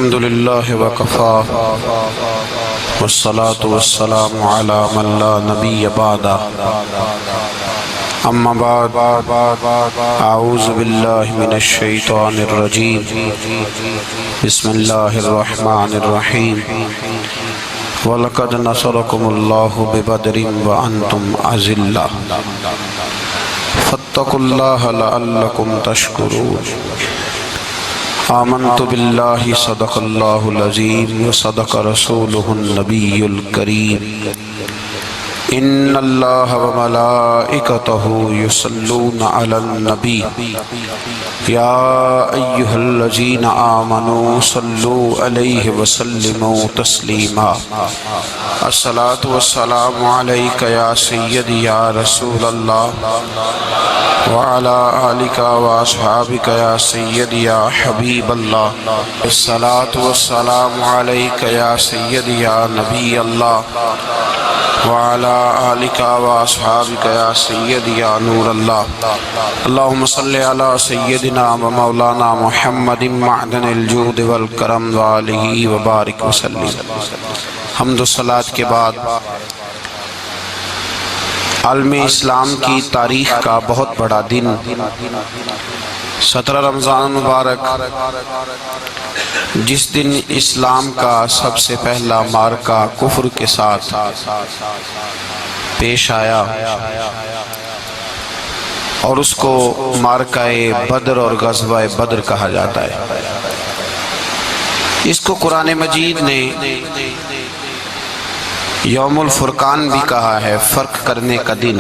الحمد لله وكفى والصلاة والسلام على من لا نبي بعده اما بعد اعوذ بالله من الشيطان الرجيم بسم الله الرحمن الرحيم وَلَقَدْ نَصَرَكُمُ اللَّهُ بِبَدْرٍ وَأَنْتُمْ أَذِلَّةٌ فَاتَّقُوا اللَّهَ لَعَلَّكُمْ تَشْكُرُونَ آمنت باللہ صدق اللہ العظیم وصدق رسولہ النبی الکریم ان اللہ وملائکتہ یصلون علی النبی یا ایہا الذین آمنوا صلوا علیہ وسلموا تسلیما الصلاة والسلام علیکہ یا سیدی یا رسول اللہ وعلى آلك وأصحابك يا سيدي يا حبيب الله الصلاة والسلام عليك يا سيدي يا نبي الله وعلى آلك وأصحابك يا سيدي يا نور الله اللهم صل على سيدنا ومولانا محمد معدن الجود والكرم وآله وبارك وسلم حمد و صلاة کے بعد عالم اسلام کی تاریخ کا بہت بڑا دن 17 رمضان مبارک، جس دن اسلام کا سب سے پہلا معرکہ کفر کے ساتھ پیش آیا اور اس کو معرکہ بدر اور غزوہ بدر کہا جاتا ہے۔ اس کو قرآن مجید نے یوم الفرقان بھی کہا ہے، فرق کرنے کا دن۔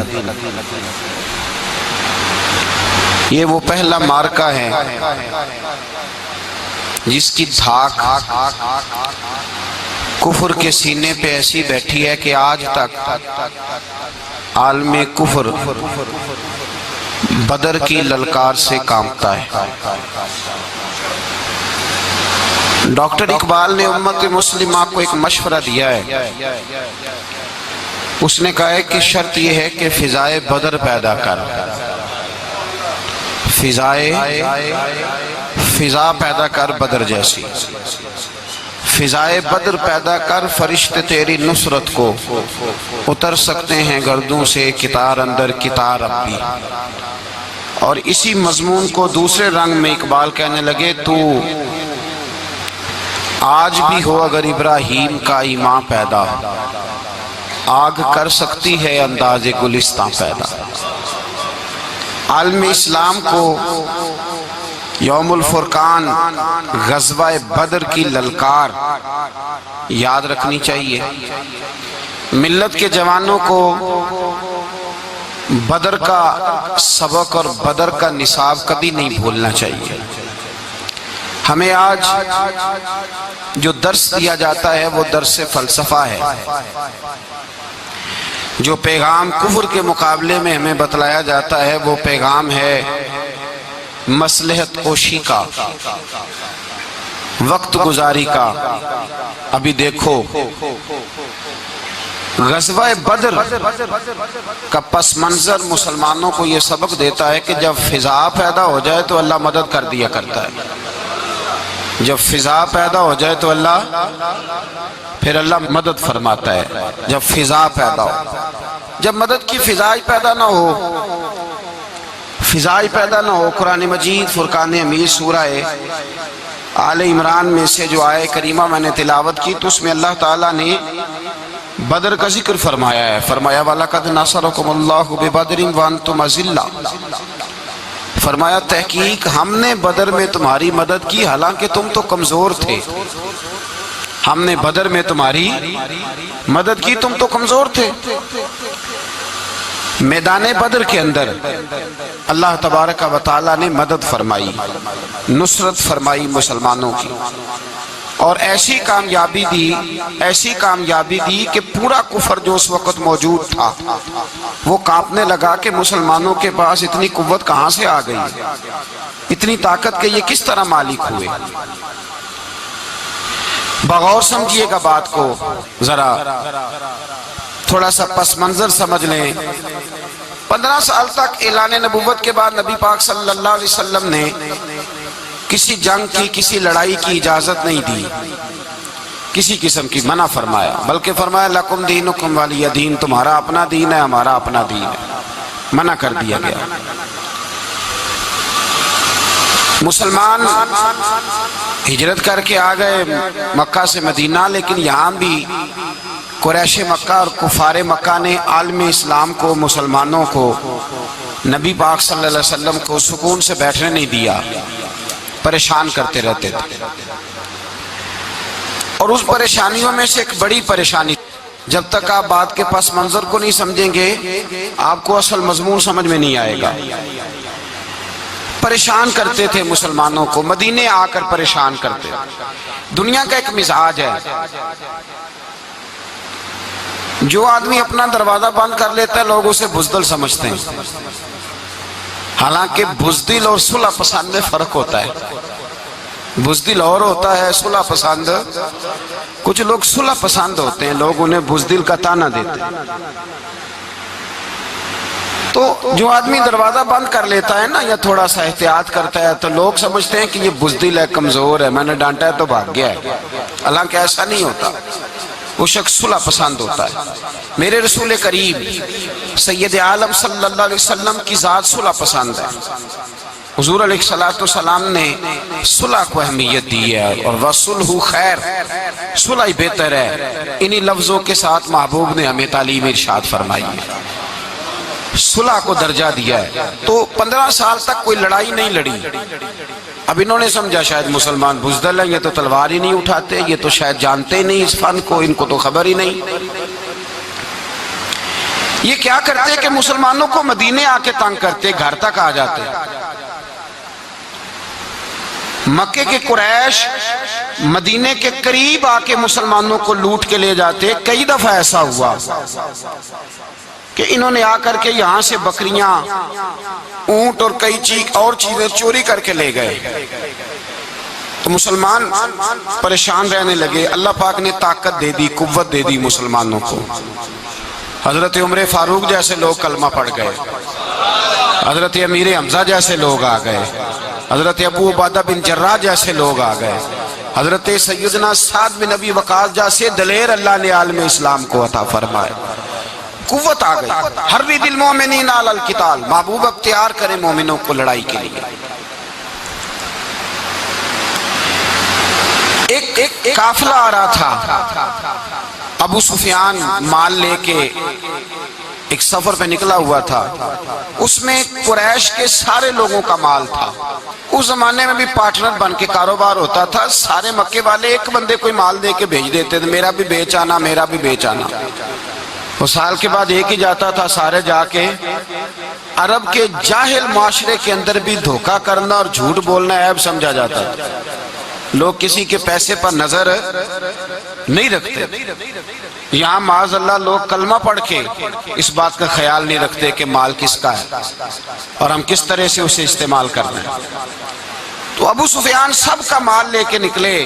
یہ وہ پہلا معرکہ ہے جس کی دھاک کفر کے سینے پہ ایسی بیٹھی ہے کہ آج تک عالم کفر بدر کی للکار سے کانپتا ہے۔ ڈاکٹر اقبال نے امت مسلمہ کو ایک مشورہ دیا ہے۔ اس نے کہا ہے کہ شرط یہ ہے کہ فضائے بدر پیدا کر، فضا پیدا کر بدر جیسی، فضائے بدر پیدا کر، فرشتے تیری نصرت کو اتر سکتے ہیں گردوں سے کتار اندر کتار اب بھی۔ اور اسی مضمون کو دوسرے رنگ میں اقبال کہنے لگے، تو آج بھی ہو اگر ابراہیم کا ایمان پیدا، آگ کر سکتی ہے انداز گلستان پیدا۔ عالم اسلام کو یوم الفرقان غزوہ بدر کی للکار یاد رکھنی چاہیے۔ ملت کے جوانوں کو بدر کا سبق اور بدر کا نصاب کبھی نہیں بھولنا چاہیے۔ ہمیں آج جو درس دیا جاتا ہے وہ درس فلسفہ ہے۔ جو پیغام کفر کے مقابلے میں ہمیں بتلایا جاتا ہے وہ پیغام ہے مصلحت کوشی کا، وقت گزاری کا۔ ابھی دیکھو غزوہ بدر کا پس منظر مسلمانوں کو یہ سبق دیتا ہے کہ جب فضا پیدا ہو جائے تو اللہ مدد کر دیا کرتا ہے۔ جب فضا پیدا ہو جائے تو پھر اللہ مدد فرماتا ہے۔ جب فضا پیدا ہو، جب مدد کی فضا پیدا نہ ہو، قرآن مجید فرقان حمید سورہ آل عمران میں سے جو آیہ کریمہ میں نے تلاوت کی تو اس میں اللہ تعالیٰ نے بدر کا ذکر فرمایا ہے۔ فرمایا وَلَقَدْ نَصَرَكُمُ اللَّهُ بِبَدْرٍ وَأَنْتُمْ أَذِلَّةٌ، فرمایا تحقیق ہم نے بدر میں تمہاری مدد کی حالانکہ تم تو کمزور تھے۔ ہم نے بدر میں تمہاری مدد کی، تم تو کمزور تھے۔ میدان بدر کے اندر اللہ تبارک و تعالیٰ نے مدد فرمائی، نصرت فرمائی مسلمانوں کی، اور ایسی کامیابی دی کہ پورا کفر جو اس وقت موجود تھا وہ کانپنے لگا کہ مسلمانوں کے پاس اتنی قوت کہاں سے آ گئی، اتنی طاقت کہ یہ کس طرح مالک ہوئے۔ بغور سمجھیے گا بات کو، ذرا تھوڑا سا پس منظر سمجھ لیں۔ 15 سال تک اعلان نبوت کے بعد نبی پاک صلی اللہ علیہ وسلم نے کسی جنگ کی کسی لڑائی کی اجازت نہیں دی، کسی قسم کی منع فرمایا، بلکہ فرمایا لکم دینکم ولی دین، تمہارا اپنا دین ہے ہمارا اپنا دین ہے، منع کر دیا گیا۔ مسلمان ہجرت کر کے آ گئے مکہ سے مدینہ، لیکن یہاں بھی قریش مکہ اور کفار مکہ نے عالم اسلام کو، مسلمانوں کو، نبی پاک صلی اللہ علیہ وسلم کو سکون سے بیٹھنے نہیں دیا، پریشان کرتے رہتے تھے۔ اور اس پریشانیوں میں سے ایک بڑی پریشانی، جب تک آپ بات کے پس منظر کو نہیں سمجھیں گے آپ کو اصل مضمون سمجھ میں نہیں آئے گا۔ پریشان کرتے تھے مسلمانوں کو، مدینے آ کر پریشان کرتے۔ دنیا کا ایک مزاج ہے، جو آدمی اپنا دروازہ بند کر لیتا ہے لوگ اسے بزدل سمجھتے ہیں، حالانکہ بزدل اور صلح پسند میں فرق ہوتا ہے۔ بزدل اور ہوتا ہے، صلح پسند، کچھ لوگ صلح پسند ہوتے ہیں، لوگ انہیں بزدل کا طعنہ دیتے ہیں۔ تو جو آدمی دروازہ بند کر لیتا ہے نا یا تھوڑا سا احتیاط کرتا ہے تو لوگ سمجھتے ہیں کہ یہ بزدل ہے، کمزور ہے، میں نے ڈانٹا ہے تو بھاگ گیا ہے، حالانکہ ایسا نہیں ہوتا، وہ شخص صلح پسند ہوتا ہے۔ میرے رسول کریم سید عالم صلی اللہ علیہ وسلم کی ذات صلح پسند ہے۔ حضور علیہ السلام نے صلح کو اہمیت دی ہے، اور وَصُلْحُ خیر، صلح ہی بہتر ہے۔ انہی لفظوں کے ساتھ محبوب نے ہمیں تعلیم ارشاد فرمائی ہے، صلح کو درجہ دیا ہے۔ تو 15 سال تک کوئی لڑائی نہیں لڑی۔ اب انہوں نے سمجھا شاید مسلمان بزدل ہیں، یہ تو تلوار ہی نہیں اٹھاتے، یہ تو شاید جانتے ہی نہیں اس فن کو، ان کو تو خبر ہی نہیں۔ یہ کیا کرتے کہ مسلمانوں کو مدینے آ کے تنگ کرتے، گھر تک آ جاتے۔ مکے کے قریش مدینے کے قریب آ کے مسلمانوں کو لوٹ کے لے جاتے۔ کئی دفعہ ایسا ہوا کہ انہوں نے آ کر کے یہاں سے بکریاں، اونٹ اور کئی اور چیزیں چوری کر کے لے گئے۔ تو مسلمان پریشان رہنے لگے۔ اللہ پاک نے طاقت دے دی، قوت دے دی مسلمانوں کو۔ حضرت عمر فاروق جیسے لوگ کلمہ پڑھ گئے، حضرت امیر حمزہ جیسے لوگ آ گئے، حضرت ابو عبیدہ بن جراح جیسے لوگ آ گئے، حضرت سیدنا سعد بن ابی وقاص جیسے دلیر اللہ نے عالم اسلام کو عطا فرمائے۔ قوت آ گئی۔ حرِّضِ المؤمنین علی القتال، محبوب اختیار کرے مومنوں کو لڑائی کے لیے۔ ایک قافلہ آ رہا تھا، ابو سفیان مال لے کے ایک سفر پہ نکلا ہوا تھا، اس میں قریش کے سارے لوگوں کا مال تھا۔ اس زمانے میں بھی پارٹنر بن کے کاروبار ہوتا تھا، سارے مکے والے ایک بندے کوئی مال دے کے بھیج دیتے تھے، میرا بھی بیچ آنا، میرا بھی بیچ آنا۔ وہ سال کے بعد ایک ہی جاتا تھا، سارے جا کے۔ عرب کے جاہل معاشرے کے اندر بھی دھوکہ کرنا اور جھوٹ بولنا عیب سمجھا جاتا تھا، لوگ کسی کے پیسے پر نظر نہیں رکھتے۔ یہاں معاذ اللہ لوگ کلمہ پڑھ کے اس بات کا خیال نہیں رکھتے کہ مال کس کا ہے اور ہم کس طرح سے اسے استعمال کرنا ہے۔ تو ابو سفیان سب کا مال لے کے نکلے۔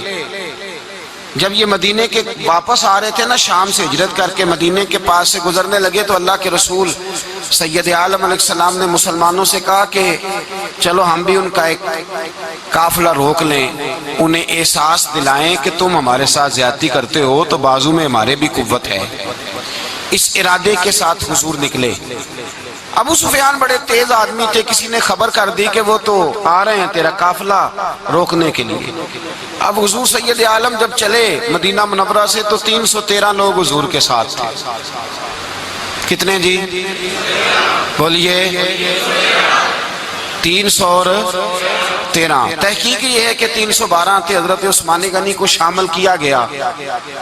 جب یہ مدینے کے واپس آ رہے تھے نا، شام سے ہجرت کر کے مدینے کے پاس سے گزرنے لگے، تو اللہ کے رسول سید عالم علیہ السلام نے مسلمانوں سے کہا کہ چلو ہم بھی ان کا ایک قافلہ روک لیں، انہیں احساس دلائیں کہ تم ہمارے ساتھ زیادتی کرتے ہو تو بازو میں ہمارے بھی قوت ہے۔ اس ارادے کے ساتھ حضور نکلے۔ ابو سفیان بڑے تیز آدمی تھے، کسی نے خبر کر دی کہ وہ تو آ رہے ہیں تیرا قافلہ روکنے کے لیے۔ اب حضور سید عالم جب چلے مدینہ منورہ سے تو 313 لوگ حضور کے ساتھ تھے۔ کتنے جی؟ بولیے 313۔ تحقیق یہ ہے کہ 312 تھے، حضرت عثمان غنی کو شامل کیا گیا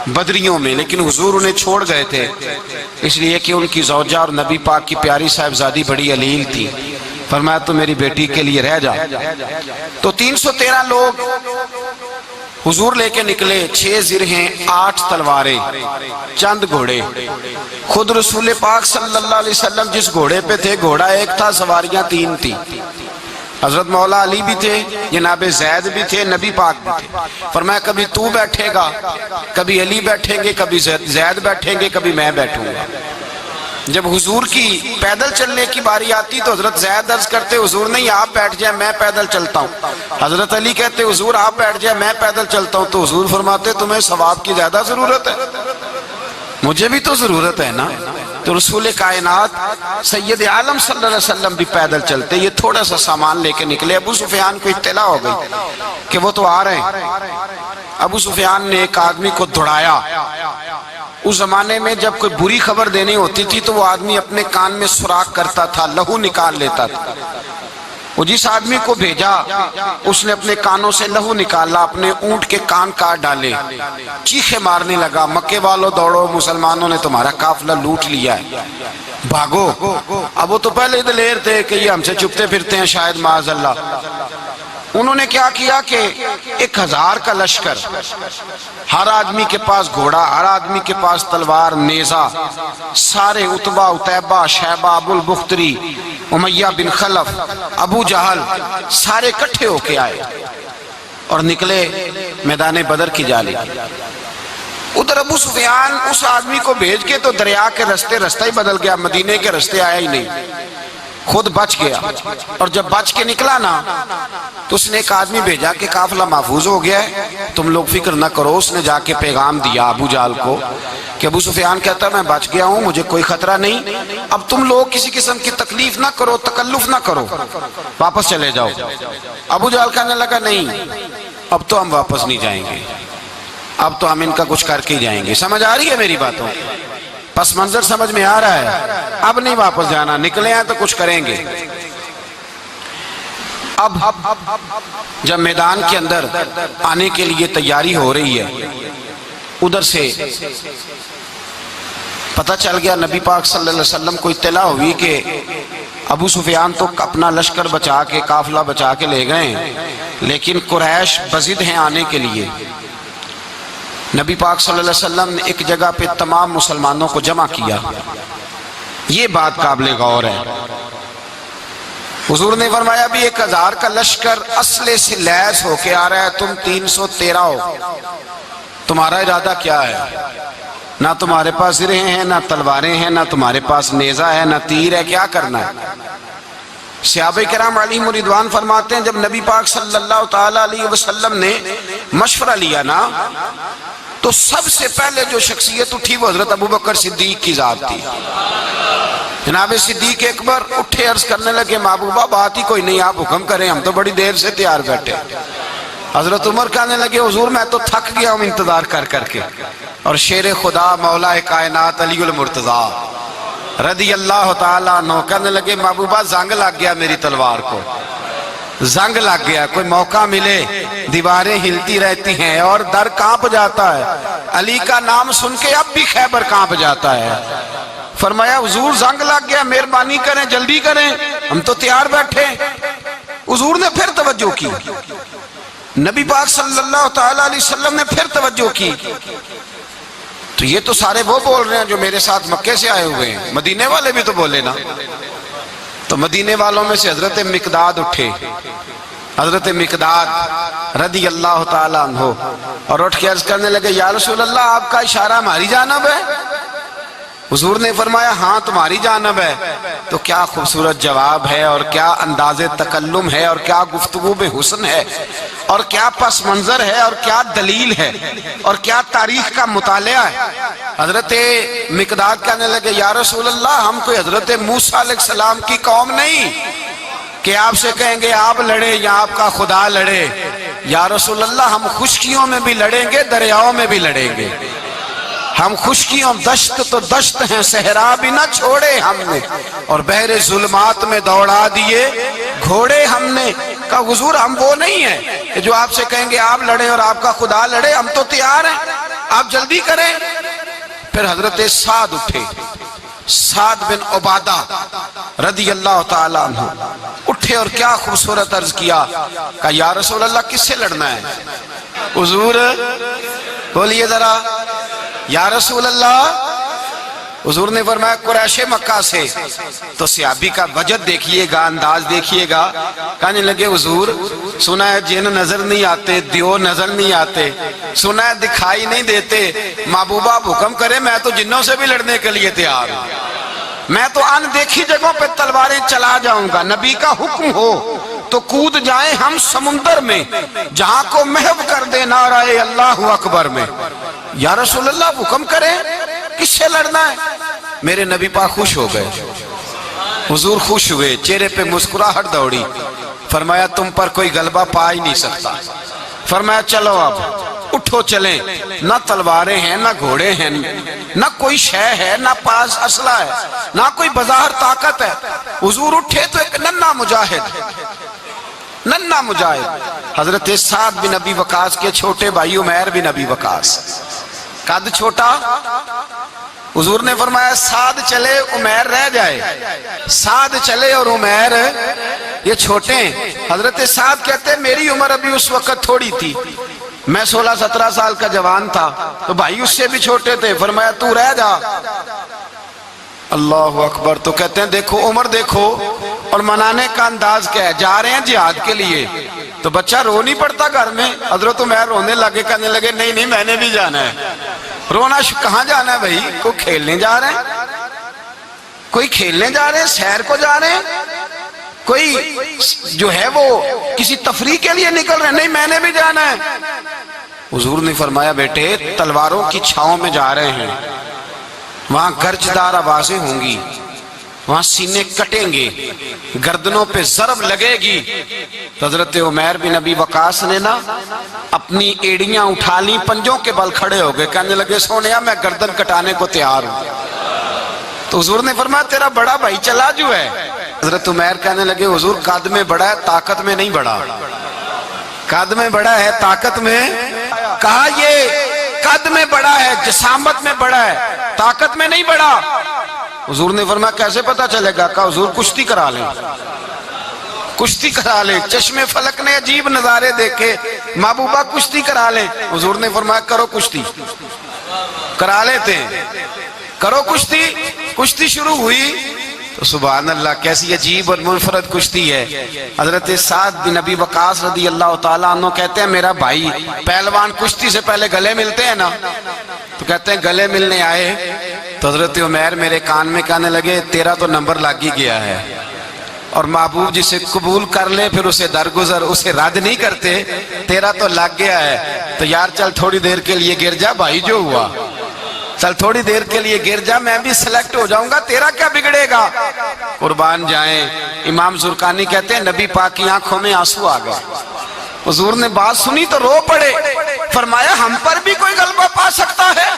بدریوں میں، لیکن حضور انہیں چھوڑ گئے تھے، اس لیے کہ ان کی زوجہ اور نبی پاک کی پیاری صاحبزادی بڑی علیل تھی، فرمایا تو میری بیٹی کے لیے رہ جا۔ تو 313 لوگ حضور لے کے نکلے، 6 زرہیں، 8 تلواریں، چند گھوڑے۔ خود رسول پاک صلی اللہ علیہ وسلم جس گھوڑے پہ تھے، گھوڑا ایک تھا، سواریاں 3 تھی۔ حضرت مولا علی بھی تھے، جناب زید بھی تھے، نبی پاک بھی تھے۔ فرمایا کبھی تو بیٹھے گا، کبھی علی بیٹھیں گے، کبھی زید بیٹھیں گے، کبھی میں بیٹھوں گا۔ جب حضور کی پیدل چلنے کی باری آتی تو حضرت زید عرض کرتے حضور نہیں آپ بیٹھ جائیں میں پیدل چلتا ہوں. حضرت علی کہتے حضور آپ بیٹھ جائیں میں پیدل چلتا ہوں. تو حضور فرماتے تمہیں ثواب کی زیادہ ضرورت ہے, مجھے بھی تو ضرورت ہے نا. تو رسول کائنات سید عالم صلی اللہ علیہ وسلم بھی پیدل چلتے, یہ تھوڑا سا سامان لے کے نکلے. ابو سفیان کو اطلاع ہو گئی کہ وہ تو آ رہے ہیں. ابو سفیان نے ایک آدمی کو دوڑایا. اس زمانے میں جب کوئی بری خبر دینی ہوتی تھی تو وہ آدمی اپنے کان میں سوراخ کرتا تھا, لہو نکال لیتا تھا. وہ جس آدمی کو بھیجا اس نے اپنے کانوں سے لہو نکالا, اپنے اونٹ کے کان کاٹ ڈالے, چیخے مارنے لگا مکے والوں دوڑو مسلمانوں نے تمہارا قافلہ لوٹ لیا ہے, بھاگو. اب وہ تو پہلے دلیر تھے کہ یہ ہم سے چھپتے پھرتے ہیں شاید معاذ اللہ. انہوں نے کیا کیا کہ 1000 کا لشکر, ہر آدمی کے پاس گھوڑا, ہر آدمی کے پاس تلوار نیزہ, سارے عتبہ عتیبہ شیبہ ابو البختری امیہ بن خلف ابو جہل سارے کٹھے ہو کے آئے اور نکلے میدان بدر کی جانب. ادھر ابو سفیان اس آدمی کو بھیج کے تو دریا کے رستہ ہی بدل گیا, مدینے کے رستے آیا ہی نہیں, خود بچ گیا. اور جب بچ کے نکلا نا تو اس نے ایک آدمی بھیجا کہ قافلہ محفوظ ہو گیا ہے تم لوگ فکر نہ کرو. اس نے جا کے پیغام دیا ابو جہل کو کہ ابو سفیان کہتا میں بچ گیا ہوں, مجھے کوئی خطرہ نہیں, اب تم لوگ کسی قسم کی تکلیف نہ کرو, تکلف نہ کرو, واپس چلے جاؤ. ابو جہل کہنے لگا نہیں اب تو ہم واپس نہیں جائیں گے, اب تو ہم ان کا کچھ کر کے ہی جائیں گے. سمجھ آ رہی ہے میری باتوں, پس منظر سمجھ میں آ رہا ہے, اب نہیں واپس جانا, نکلے ہیں تو کچھ کریں گے. اب جب میدان کے اندر آنے کے لیے تیاری ہو رہی ہے, ادھر سے پتہ چل گیا نبی پاک صلی اللہ علیہ وسلم کو اطلاع ہوئی کہ ابو سفیان تو اپنا لشکر بچا کے قافلہ بچا کے لے گئے لیکن قریش بضد ہیں آنے کے لیے. نبی پاک صلی اللہ علیہ وسلم نے ایک جگہ پہ تمام مسلمانوں کو جمع کیا. یہ بات قابل غور ہے. حضور نے فرمایا بھی 1000 کا لشکر اسلحے سے لیس ہو کے آ رہا ہے, تم 313 ہو, تمہارا ارادہ کیا ہے؟ نہ تمہارے پاس زرہیں ہیں, نہ تلواریں ہیں, نہ تمہارے پاس نیزہ ہے, نہ تیر ہے, کیا کرنا ہے؟ صحابہ کرام علیہم رضوان فرماتے ہیں جب نبی پاک صلی اللہ تعالیٰ علیہ وسلم نے مشورہ لیا نا تو سب سے پہلے جو شخصیت اٹھی وہ حضرت ابو بکر صدیق کی ذات تھی. جناب صدیق اکبر اٹھے عرض کرنے لگے محبوبہ بات ہی کوئی نہیں, آپ حکم کریں, ہم تو بڑی دیر سے تیار بیٹھے. حضرت عمر کہنے لگے حضور میں تو تھک گیا ہوں انتظار کر کر کے. اور شیر خدا مولا کائنات علی المرتضی رضی اللہ تعالیٰ عنہ کہنے لگے محبوبہ زنگ لگ گیا میری تلوار کو, زنگ لگ گیا, کوئی موقع ملے دیواریں ہلتی رہتی ہیں اور در کانپ جاتا ہے. علی کا نام سن کے اب بھی خیبر کانپ جاتا ہے. فرمایا حضور زنگ لگ گیا, مہربانی کریں جلدی کریں, ہم تو تیار بیٹھے. حضور نے پھر توجہ کی, نبی پاک صلی اللہ تعالیٰ علیہ وسلم نے پھر توجہ کی. تو یہ تو سارے وہ بول رہے ہیں جو میرے ساتھ مکے سے آئے ہوئے ہیں, مدینے والے بھی تو بولے نا. تو مدینے والوں میں سے حضرت مقداد اٹھے, حضرت مقداد رضی اللہ تعالیٰ عنہ, اور اٹھ کے عرض کرنے لگے یا رسول اللہ آپ کا اشارہ ہماری جانب ہے؟ حضور نے فرمایا ہاں تمہاری جانب ہے. تو کیا خوبصورت جواب ہے, اور کیا انداز تکلم ہے, اور کیا گفتگو بے حسن ہے, اور کیا پس منظر ہے, اور کیا دلیل ہے, اور کیا تاریخ کا مطالعہ ہے. حضرت مقداد کہنے لگے یا رسول اللہ ہم کوئی حضرت موسیٰ علیہ السلام کی قوم نہیں کہ آپ سے کہیں گے آپ لڑے یا آپ کا خدا لڑے. یا رسول اللہ ہم خشکیوں میں بھی لڑیں گے, دریاؤں میں بھی لڑیں گے. ہم خشکیوں دشت تو دشت ہیں, صحرا بھی نہ چھوڑے ہم نے, اور بحر ظلمات میں دوڑا دیے گھوڑے ہم نے. کہا حضور ہم وہ نہیں ہیں کہ جو آپ سے کہیں گے آپ لڑیں اور آپ کا خدا لڑے, ہم تو تیار ہیں, آپ جلدی کریں. پھر حضرت سعد اٹھے, سعد بن عبادہ رضی اللہ تعالیٰ عنہ اٹھے اور کیا خوبصورت عرض کیا, کہا یا رسول اللہ کس سے لڑنا ہے؟ حضور بولیے ذرا یا رسول اللہ. حضور نے فرمایا قریش مکہ سے. تو صحابی کا وجد دیکھیے گا, انداز دیکھیے گا. کہنے لگے حضور سنا ہے جن نظر نہیں آتے, دیو نظر نہیں آتے, سنا ہے دکھائی نہیں دیتے, محبوبہ آپ حکم کرے, میں تو جنوں سے بھی لڑنے کے لیے تیار ہوں. میں تو ان دیکھی جگہوں پہ تلواریں چلا جاؤں گا، نبی کا حکم ہو تو کود جائیں ہم سمندر میں، جہاں کو محو کر دے نعرہ اللہ اکبر میں۔ یا رسول اللہ حکم کریں، کس سے لڑنا ہے؟ میرے نبی پاک خوش ہو گئے، حضور خوش ہوئے، چہرے پہ مسکراہٹ دوڑی، فرمایا تم پر کوئی غلبہ پا ہی نہیں سکتا۔ فرمایا چلو اب اٹھو چلیں، نہ تلواریں ہیں نہ گھوڑے ہیں نہ کوئی شے ہے نہ پاس اسلحہ ہے نہ کوئی بظاہر طاقت ہے۔ حضور اٹھے تو ایک ننھا مجاہد حضرت سعد بن ابی وقاص کے چھوٹے بھائی عمیر بن ابی وقاص، قد چھوٹا، حضور نے فرمایا سعد چلے عمیر رہ جائے، سعد چلے اور عمیر یہ چھوٹے ہیں۔ حضرت سعد کہتے ہیں میری عمر ابھی اس وقت تھوڑی تھی، میں 16-17 سال کا جوان تھا، تو بھائی اس سے بھی چھوٹے تھے، فرمایا تو رہ جا۔ اللہ اکبر۔ تو کہتے ہیں دیکھو عمر دیکھو، اور منانے کا انداز کیا ہے، جا رہے ہیں جہاد کے لیے تو بچہ رو نہیں پڑتا گھر میں، حضرت عمیر رونے لگے، کہنے لگے نہیں نہیں میں نے بھی جانا ہے۔ رونا کہاں جانا ہے بھائی؟ کوئی کھیلنے جا رہے ہیں، کوئی کھیلنے جا رہے ہیں، سیر کو جا رہے ہیں، کوئی جو ہے وہ کسی تفریح کے لیے نکل رہے ہیں، نہیں میں نے بھی جانا ہے۔ حضور نے فرمایا بیٹے تلواروں کی چھاؤں میں جا رہے ہیں، وہاں گرجدار آوازیں ہوں گی، وہاں سینے کٹیں گے، گردنوں پہ ضرب لگے گی۔ تو حضرت عمیر بن ابی وقاص نے نا اپنی ایڑیاں اٹھا لی، پنجوں کے بل کھڑے ہو گئے، کہنے لگے سونیا میں گردن کٹانے کو تیار ہوں۔ تو حضور نے فرمایا تیرا بڑا بھائی چلا جو ہے۔ حضرت عمیر کہنے لگے حضور قد میں بڑا ہے طاقت میں نہیں بڑا، قد میں بڑا ہے طاقت میں، کہا یہ قد میں بڑا ہے جسامت میں بڑا ہے طاقت میں نہیں بڑا۔ حضور نے فرمایا کیسے پتا چلے گا؟ کہا حضور کشتی کرا لیں، کشتی کرا لیں۔ چشم فلک نے عجیب نظارے دیکھے، محبوبہ کشتی کرا لیں۔ حضور نے فرمایا کرو کشتی، کرا لیتے ہیں، کرو کشتی۔ کشتی شروع ہوئی تو سبحان اللہ کیسی عجیب اور منفرد کشتی ہے۔ حضرت سعد بن ابی وقاص رضی اللہ تعالیٰ عنہ کہتے ہیں میرا بھائی پہلوان کشتی سے پہلے گلے ملتے ہیں نا، تو کہتے ہیں گلے ملنے آئے تو حضرت عمیر میرے کان میں کہنے لگے تیرا تو نمبر لگ ہی گیا ہے، اور محبوب جسے قبول کر لے پھر اسے درگزر اسے رد نہیں کرتے، تیرا تو لگ گیا ہے، تو یار چل تھوڑی دیر کے لیے گر جا بھائی جو ہوا، چل تھوڑی دیر کے لیے گر جا میں بھی سلیکٹ ہو جاؤں گا، تیرا کیا بگڑے گا۔ قربان جائیں امام زرقانی کہتے ہیں نبی پاک کی آنکھوں میں آنسو آ گئے، حضور نے بات سنی تو رو پڑے، فرمایا ہم پر بھی کوئی غلبہ پا سکتا ہے؟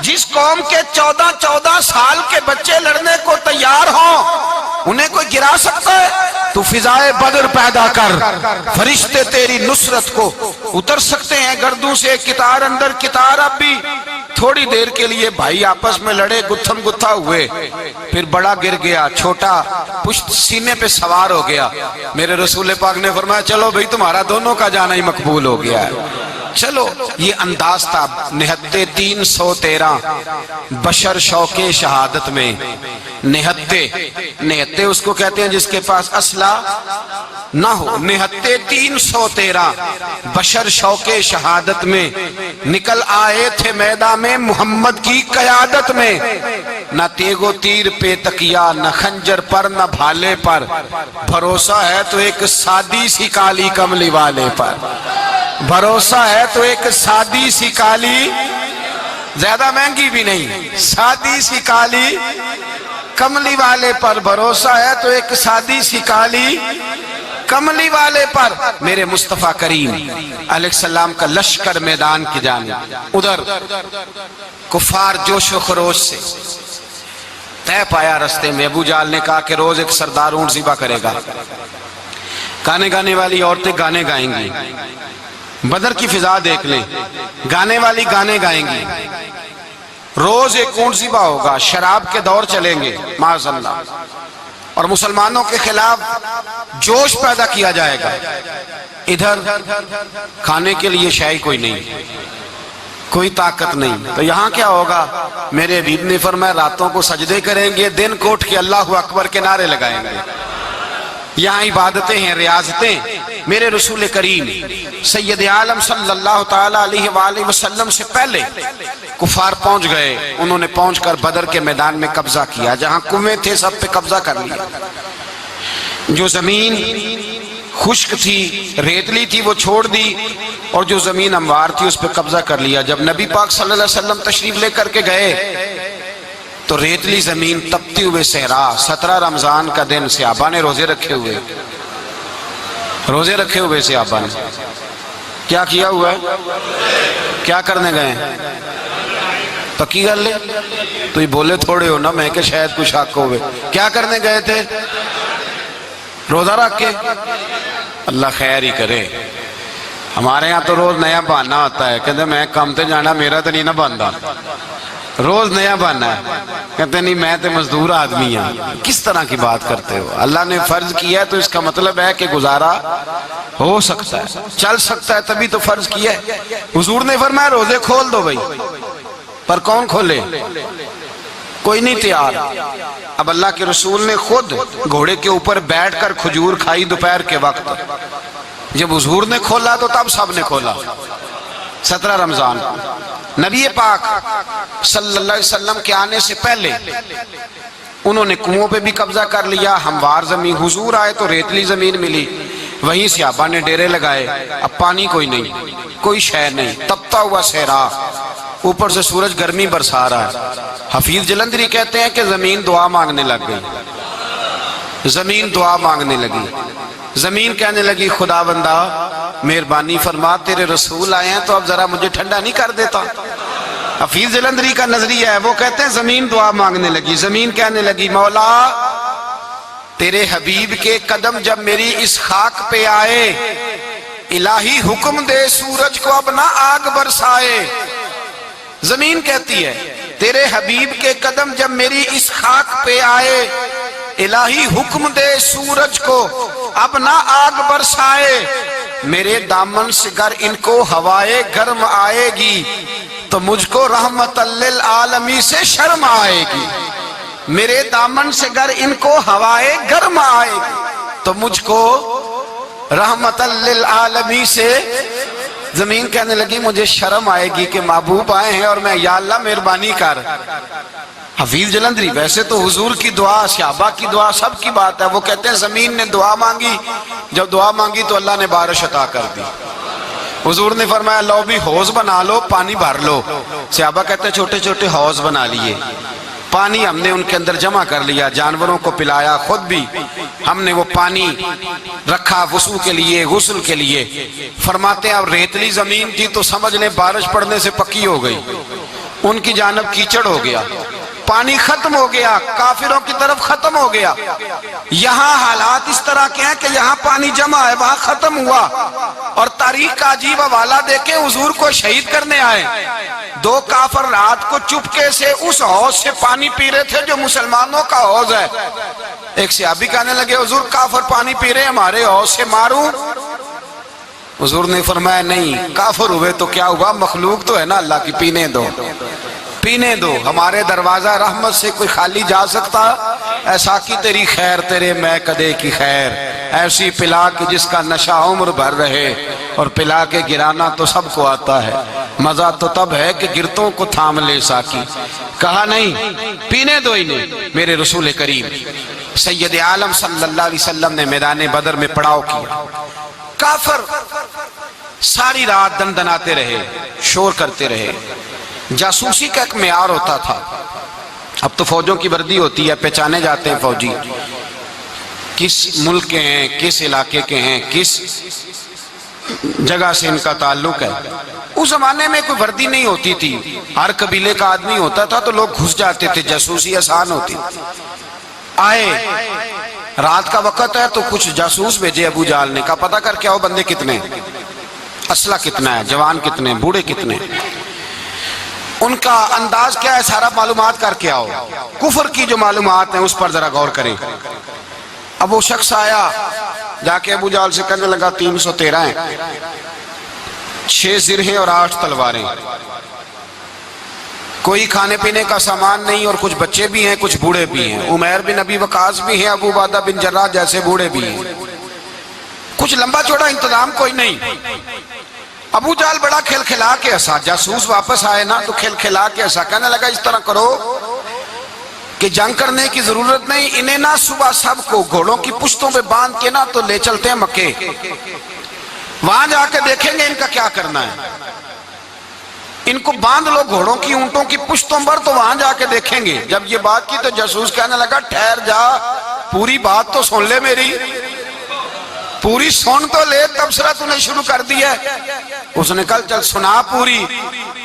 جس قوم کے 14 سال کے بچے لڑنے کو تیار ہوں انہیں کوئی گرا سکتا ہے؟ تو فضائے بدر پیدا کر، فرشتے تیری نصرت کو اتر سکتے ہیں گردوں سے کتار اندر کتار۔ اب بھی تھوڑی دیر کے لیے بھائی آپس میں لڑے، گتھم گتھا ہوئے، پھر بڑا گر گیا، چھوٹا پشت سینے پہ سوار ہو گیا۔ میرے رسول پاک نے فرمایا چلو بھئی تمہارا دونوں کا جانا ہی مقبول ہو گیا ہے، چلو۔ یہ انداز تھا نہتے 313 بشر شوق شہادت میں، نہتے اس کو کہتے ہیں جس کے پاس اسلحہ نہ ہو، نہتے 313 بشر شوق شہادت میں نکل آئے تھے میدان میں محمد کی قیادت میں، نہ تیگ و تیر پہ تکیا نہ خنجر پر نہ بھالے پر، بھروسہ ہے تو ایک سادی سی کالی کملی والے پر، بھروسہ ہے تو ایک سادی سی کالی، زیادہ مہنگی بھی نہیں، سادی سی کالی کملی والے پر، بھروسہ ہے تو ایک سادی سی کالی کملی والے پر۔ میرے مصطفیٰ کریم علیہ السلام کا لشکر میدان کی جانب، ادھر کفار جوش و خروش سے طے پایا رستے میں۔ ابو جہل نے کہا کہ روز ایک سردار اونٹ ذبح کرے گا، گانے گانے والی عورتیں گانے گائیں گی، بدر کی فضا دیکھ لیں، گانے والی گانے گائیں گی، روز ایک اونٹ ذبح ہوگا، شراب کے دور چلیں گے معاذ اللہ، اور مسلمانوں کے خلاف جوش پیدا کیا جائے گا۔ ادھر کھانے کے لیے شے کوئی نہیں، کوئی طاقت نہیں، تو یہاں کیا ہوگا؟ میرے حبیب نے فرمایا راتوں کو سجدے کریں گے، دن کو اٹھ کے اللہ اکبر کے نعرے لگائیں گے۔ یہاں عبادتیں ہیں، ریاضتیں، میرے رسول کریم سید عالم صلی اللہ تعالی علیہ وآلہ وسلم سے پہلے کفار پہنچ گئے. انہوں نے پہنچ کر بدر کے میدان میں قبضہ کیا. جہاں کنویں تھے سب پہ قبضہ کر لیا. جو زمین خشک تھی ریتلی تھی وہ چھوڑ دی, اور جو زمین ہموار تھی اس پہ قبضہ کر لیا. جب نبی پاک صلی اللہ علیہ وسلم تشریف لے کر کے گئے تو ریتلی زمین تپتی ہوئے صحرا. 17 رمضان کا دن صحابہ نے روزے رکھے ہوئے صحابہ نے کیا کیا ہوا ہے؟ کیا کرنے گئے؟ پکی گل لے تو یہ بولے تھوڑے ہو نا, میں کہ شاید کچھ حق ہوئے. کیا کرنے گئے تھے؟ روزہ رکھ کے. اللہ خیر ہی کرے. ہمارے ہاں تو روز نیا بہانہ ہوتا ہے, کہتے میں کام تے جانا, میرا تو نہیں نہ بنتا. روز نیا بہانہ ہے, کہتے نہیں میں تو مزدور آدمی ہوں. کس طرح کی بات کرتے ہو؟ اللہ نے فرض کیا ہے تو اس کا مطلب ہے کہ گزارا ہو سکتا ہے, چل سکتا ہے, تبھی تو فرض کیا ہے. حضور نے فرمایا روزے کھول دو بھائی, پر کون کھولے؟ کوئی نہیں تیار. اب اللہ کے رسول نے خود گھوڑے کے اوپر بیٹھ کر کھجور کھائی دوپہر کے وقت. جب حضور نے کھولا تو تب سب نے کھولا. 17 رمضان نبی پاک صلی اللہ علیہ وسلم کے آنے سے پہلے انہوں نے کنووں پہ بھی قبضہ کر لیا, ہموار زمین. حضور آئے تو ریتلی زمین ملی, وہیں صحابہ نے ڈیرے لگائے. اب پانی کوئی نہیں, کوئی شے نہیں, تپتا ہوا صحرا, اوپر سے سورج گرمی برسا رہا ہے. حفیظ جلندری کہتے ہیں کہ زمین دعا مانگنے لگ گئی. زمین دعا مانگنے لگی. زمین کہنے لگی خدا بندہ مہربانی فرما, تیرے رسول آئے ہیں تو اب ذرا مجھے ٹھنڈا نہیں کر دیتا. حفیظ جلندری کا نظریہ ہے, وہ کہتے ہیں زمین دعا مانگنے لگی. زمین کہنے لگی مولا تیرے حبیب کے قدم جب میری اس خاک پہ آئے, الہی حکم دے سورج کو اب نہ آگ برسائے. زمین کہتی ہے تیرے حبیب کے قدم جب میری اس خاک پہ آئے, الہی حکم دے سورج کو اب نہ آگ برسائے. میرے دامن سے گر ان کو ہوائے گرم آئے گی تو مجھ کو رحمت للعالمین سے شرم آئے گی. میرے دامن سے گر ان کو ہوائے گرم آئے گی تو مجھ کو رحمت للعالمین سے. زمین کہنے لگی مجھے شرم آئے گی کہ محبوب آئے ہیں اور میں, یا اللہ مہربانی کر. حفیظ جلندری ویسے تو حضور کی دعا, صحابہ کی دعا, سب کی بات ہے. وہ کہتے ہیں زمین نے دعا مانگی, جب دعا مانگی تو اللہ نے بارش عطا کر دی. حضور نے فرمایا لو بھی حوض بنا لو, پانی بھر لو. صحابہ کہتے ہیں چھوٹے چھوٹے حوض بنا لیے, پانی ہم نے ان کے اندر جمع کر لیا, جانوروں کو پلایا, خود بھی ہم نے وہ پانی رکھا وضو کے لیے, غسل کے لیے. فرماتے ہیں اب ریتلی زمین تھی تو سمجھ لیں بارش پڑنے سے پکی ہو گئی. ان کی جانب کیچڑ ہو گیا, پانی ختم ہو گیا, کافروں کی طرف ختم ہو گیا. یہاں حالات اس طرح کے ہیں کہ یہاں پانی جمع ہے, وہاں ختم ہوا. اور تاریخ کا عجیب حوالہ دیکھیں, حضور کو شہید کرنے آئے 2 کافر رات کو چپکے سے اس حوض سے پانی پی رہے تھے جو مسلمانوں کا حوض ہے. ایک صحابی کہنے لگے حضور کافر پانی پی رہے, ہمارے حوض سے ماروں؟ حضور نے فرمایا نہیں, کافر ہوئے تو کیا ہوا, مخلوق تو ہے نا اللہ کی, پینے دو, پینے دو. ہمارے دروازہ رحمت سے کوئی خالی جا سکتا؟ ایسا کی تیری خیر تیرے میں کدے کی خیر, ایسی پلا کہ جس کا نشہ عمر بھر رہے, اور پلا کے گرانا تو سب کو آتا ہے, مزہ تو تب ہے کہ گرتوں کو تھام لے ساکی. کہا نہیں, پینے دو انہیں. میرے رسول کریم سید عالم صلی اللہ علیہ وسلم نے میدان بدر میں پڑاؤ کیا. کافر ساری رات دندناتے رہے, شور کرتے رہے. جاسوسی کا ایک معیار ہوتا تھا. اب تو فوجوں کی وردی ہوتی ہے, پہچانے جاتے ہیں فوجی کس ملک کے ہیں, کس علاقے کے ہیں, کس جگہ سے ان کا تعلق ہے. اس زمانے میں کوئی وردی نہیں ہوتی تھی, ہر قبیلے کا آدمی ہوتا تھا تو لوگ گھس جاتے تھے, جاسوسی آسان ہوتی. آئے رات کا وقت ہے تو کچھ جاسوس بھیجے ابو جہل نے, کہا پتہ کر کے آؤ بندے کتنے, اسلحہ کتنا ہے, جوان کتنے, بوڑھے کتنے, ان کا انداز کیا ہے, سارا معلومات کر کے آؤ. کفر کی جو معلومات ہیں اس پر ذرا غور کریں. اب وہ شخص آیا, جا کے ابو جہل سے کہنے لگا 313 ہیں, 6 زرہیں اور 8 تلواریں, کوئی کھانے پینے کا سامان نہیں, اور کچھ بچے بھی ہیں, کچھ بوڑھے بھی ہیں. عمیر بن ابی وقاص بھی ہیں, ابو عبیدہ بن جراح جیسے بوڑھے بھی ہیں. کچھ لمبا چوڑا انتظام کوئی نہیں۔ ابو جہل بڑا کھلکھلا کے ہنسا، جاسوس واپس آئے نا تو کھلکھلا کے ہنسا، کہنے لگا اس طرح کرو کہ جنگ کرنے کی ضرورت نہیں، انہیں نا صبح سب کو گھوڑوں کی پشتوں پہ باندھ کے نا تو لے چلتے ہیں مکے، وہاں جا کے دیکھیں گے ان کا کیا کرنا ہے۔ ان کو باندھ لو گھوڑوں کی اونٹوں کی پشتوں پر، تو وہاں جا کے دیکھیں گے۔ جب یہ بات کی تو جاسوس کہنے لگا ٹھہر جا، پوری بات تو سن لے میری، پوری سن تو لے، تبصرہ تو نے شروع کر دیا ہے۔ اس نے کہا چل سنا پوری۔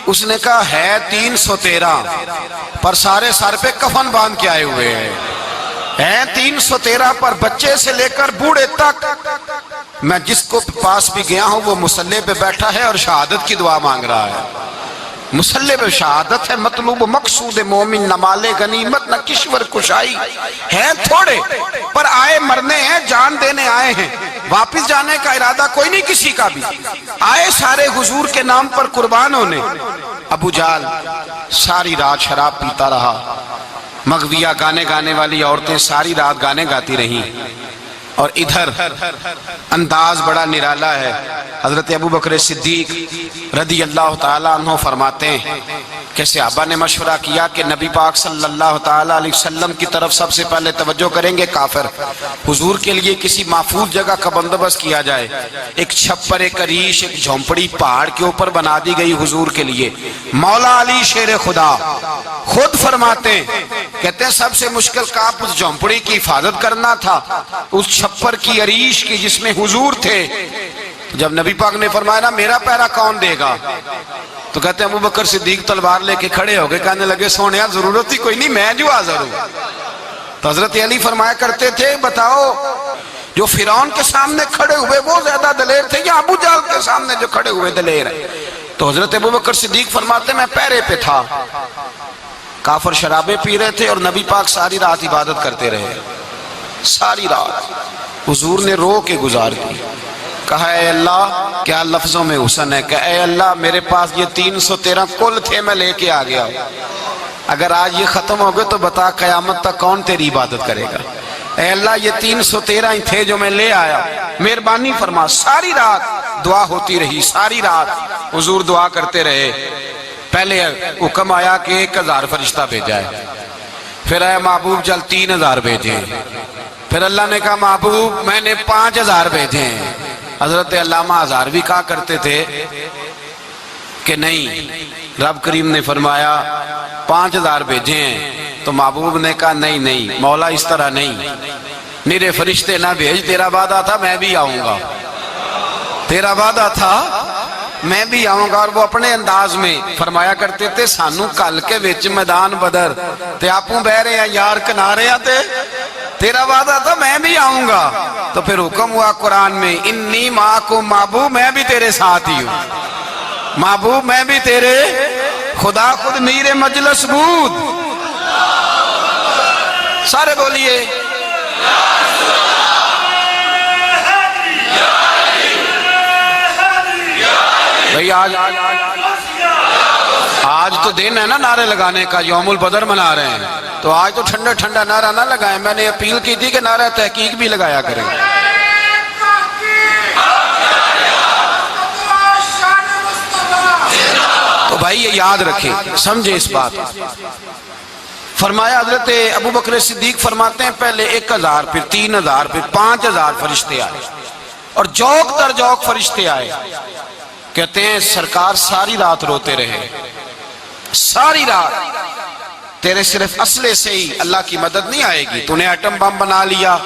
اس نے کہا ہے 313 پر سارے سر پہ کفن باندھ کے آئے ہوئے ہیں 313 پر بچے سے لے کر بوڑھے تک۔ میں جس کو پاس بھی گیا ہوں وہ مسلح پہ بیٹھا ہے اور شہادت کی دعا مانگ رہا ہے۔ مسلح پہ شہادت ہے، مطلوب مقصود مومن، نہ مال غنیمت نہ کشور کشائی، ہیں تھوڑے پر آئے مرنے ہیں، جان دینے آئے ہیں، واپس جانے کا ارادہ کوئی نہیں کسی کا بھی، آئے سارے حضور کے نام پر قربان ہونے۔ ابو جہل ساری رات شراب پیتا رہا، مغویہ گانے گانے والی عورتیں ساری رات گانے گاتی رہیں، اور ادھر انداز بڑا نرالا ہے۔ حضرت ابو بکر صدیق رضی اللہ تعالیٰ عنہ فرماتے ہیں کہ صحابہ نے مشورہ کیا کہ نبی پاک صلی اللہ تعالیٰ علیہ وسلم کی طرف سب سے پہلے توجہ کریں گے کافر، حضور کے لیے کسی محفوظ جگہ کا بندوبست کیا جائے۔ ایک چھپر، ایک عریش، ایک جھونپڑی پہاڑ کے اوپر بنا دی گئی حضور کے لیے۔ مولا علی شیر خدا خود فرماتے ہیں، کہتے ہیں سب سے مشکل کام اس جھونپڑی کی حفاظت کرنا تھا، اس چھپر کی عریش کی جس میں حضور تھے۔ جب نبی پاک نے فرمایا نا میرا پہرا کون دے گا، تو کہتے ہیں ابو بکر صدیق تلوار لے کے کھڑے ہو گئے، کہنے لگے سونیا ضرورت ہی کوئی نہیں، میں جو حاضر ہوں۔ تو حضرت علی فرمایا کرتے تھے بتاؤ جو فرعون کے سامنے کھڑے ہوئے وہ زیادہ دلیر تھے یا ابو جہل کے سامنے جو کھڑے ہوئے دلیر ہیں؟ تو حضرت ابو بکر صدیق فرماتے میں پہرے پہ تھا، کافر شرابیں پی رہے تھے اور نبی پاک ساری رات عبادت کرتے رہے، ساری رات حضور نے رو کے گزار دی۔ کہا اے اللہ، کیا لفظوں میں حسن ہے، کہ اے اللہ میرے پاس یہ 313 کل تھے میں لے کے آ گیا، اگر آج یہ ختم ہو گئے تو بتا قیامت تک کون تیری عبادت کرے گا۔ اے اللہ یہ 313 ہی تھے جو میں لے آیا، مہربانی فرما۔ ساری رات دعا ہوتی رہی، ساری رات حضور دعا کرتے رہے۔ پہلے حکم آیا کہ 1000 فرشتہ بھیجا ہے، پھر اے محبوب چل 3000 بھیجے، پھر اللہ نے کہا محبوب میں نے 5000 بھیجے ہیں۔ حضرت علامہ ہزاروی کہا کرتے تھے کہ نہیں، رب کریم نے فرمایا 5000 بھیجے ہیں، تو محبوب نے کہا نہیں نہیں مولا اس طرح نہیں، میرے فرشتے نہ بھیج، تیرا وعدہ تھا میں بھی آؤں گا، تیرا وعدہ تھا میں بھی آؤں گا۔ اور وہ اپنے انداز میں فرمایا کرتے تھے سانو کل کے وچ میدان بدر تے آپوں بہ رہے ہیں یار کنارے آتے، تیرا وعدہ تھا میں بھی آؤں گا۔ تو پھر حکم ہوا قرآن میں انی معکم، محبوب میں بھی تیرے ساتھ ہی ہوں، محبوب میں بھی تیرے، خدا خود میر مجلس بود، سارے بولیے بھئی آج تو دن ہے نا نعرے لگانے کا، یوم البدر منا رہے ہیں، تو آج تو ٹھنڈا ٹھنڈا نعرہ نہ لگائیں، میں نے اپیل کی تھی کہ نعرہ تحقیق بھی لگایا کریں۔ تو بھائی یہ یاد رکھیں، سمجھے اس بات۔ فرمایا حضرت ابو بکر صدیق فرماتے ہیں پہلے 1000 پھر 3000 پھر 5000 فرشتے آئے، اور جوک در جوک فرشتے آئے۔ کہتے ہیں سرکار ساری رات روتے رہے، ساری رات، تیرے صرف اسلحے سے ہی اللہ کی مدد نہیں آئے گی، تو نے ایٹم بم بنا لیا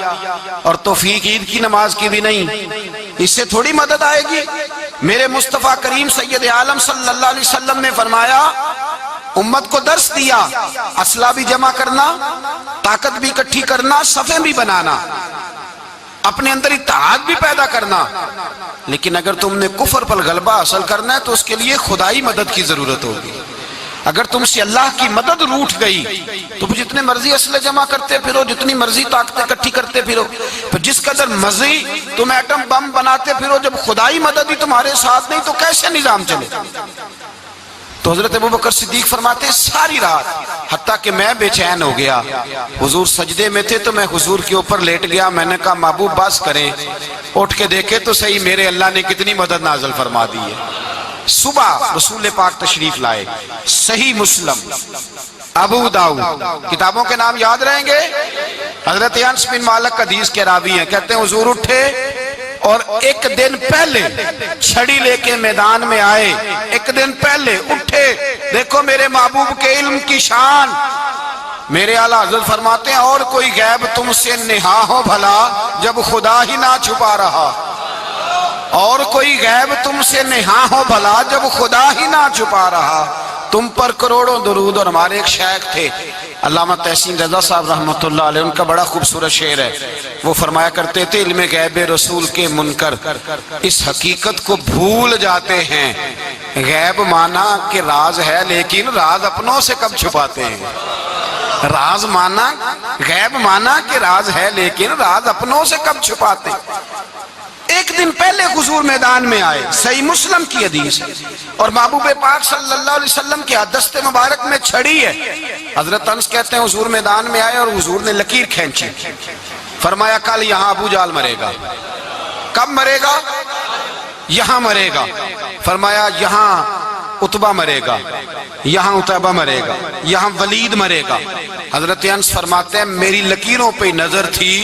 اور توفیق عید کی نماز کی بھی نہیں، اس سے تھوڑی مدد آئے گی۔ میرے مصطفیٰ کریم سید عالم صلی اللہ علیہ وسلم نے فرمایا، امت کو درس دیا، اسلحہ بھی جمع کرنا، طاقت بھی اکٹھی کرنا، صفیں بھی بنانا، اپنے اندر اتحاد بھی پیدا کرنا، لیکن اگر تم نے کفر پر غلبہ حاصل کرنا ہے تو اس کے لیے خدائی مدد کی ضرورت ہوگی۔ اگر تم سے اللہ کی مدد روٹ گئی تو جتنے مرضی اسلحے جمع کرتے پھرو، جتنی مرضی طاقتیں اکٹھی کرتے پھرو، پھر جس قدر مرضی تم ایٹم بم بناتے پھرو، جب خدائی مدد ہی تمہارے ساتھ نہیں تو کیسے نظام چلے؟ تو حضرت ابوبکر صدیق فرماتے ہیں ساری رات حتیٰ کہ میں بے چین ہو گیا، حضور سجدے میں تھے تو میں حضور کے اوپر لیٹ گیا، میں نے کہا محبوب بس کریں، اٹھ کے دیکھے تو صحیح میرے اللہ نے کتنی مدد نازل فرما دی ہے۔ صبح رسول پاک تشریف لائے، صحیح مسلم، ابو داؤد، کتابوں کے نام یاد رہیں گے۔ حضرت انس بن مالک حدیث کے راوی ہیں، کہتے ہیں حضور اٹھے اور ایک دن پہلے چھڑی لے کے میدان میں آئے، ایک دن پہلے اٹھے۔ دیکھو میرے محبوب کے علم کی شان، میرے اعلیٰ حضرت فرماتے ہیں اور کوئی غیب تم سے نہا ہو بھلا جب خدا ہی نہ چھپا رہا، اور کوئی غیب تم سے نہا ہو بھلا جب خدا ہی نہ چھپا رہا، تم پر کروڑوں درود۔ اور ہمارے ایک شیخ تھے علامہ تحسین رضا صاحب رحمۃ اللہ علیہ، ان کا بڑا خوبصورت شعر ہے، وہ فرمایا کرتے تھے علم غیب رسول کے منکر اس حقیقت کو بھول جاتے ہیں، غیب مانا کہ راز ہے لیکن راز اپنوں سے کب چھپاتے ہیں۔ راز مانا، غیب مانا کہ راز ہے لیکن راز اپنوں سے کب چھپاتے ہیں۔ ایک دن پہلے حضور میدان میں آئے، صحیح مسلم کی حدیث ہے، اور محبوب پاک صلی اللہ علیہ وسلم کے دست مبارک میں چھڑی ہے۔ حضرت انس کہتے ہیں حضور میدان میں آئے اور حضور نے لکیر کھینچی، فرمایا کل یہاں ابو جال مرے گا۔ کب مرے گا؟ یہاں مرے گا۔ فرمایا یہاں عتبہ مرے گا، یہاں عتبہ مرے گا، یہاں ولید مرے گا۔ حضرت انس فرماتے ہیں میری لکیروں پہ نظر تھی،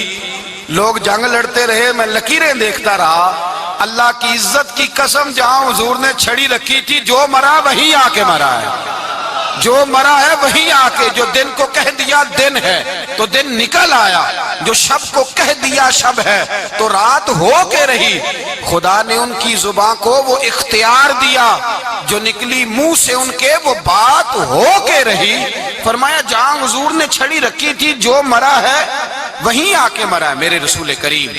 لوگ جنگ لڑتے رہے، میں لکیریں دیکھتا رہا، اللہ کی عزت کی قسم جہاں حضور نے چھڑی رکھی تھی جو مرا وہیں آ کے مرا ہے، جو مرا ہے وہیں آ کے، جو دن کو کہہ دیا دن ہے تو دن نکل آیا، جو شب کو کہہ دیا شب ہے تو رات ہو کے رہی۔ خدا نے ان کی زبان کو وہ اختیار دیا، جو نکلی منہ سے ان کے وہ بات ہو کے رہی۔ فرمایا جہاں حضور نے چھڑی رکھی تھی جو مرا ہے وہیں آ کے مرا ہے میرے رسول کریم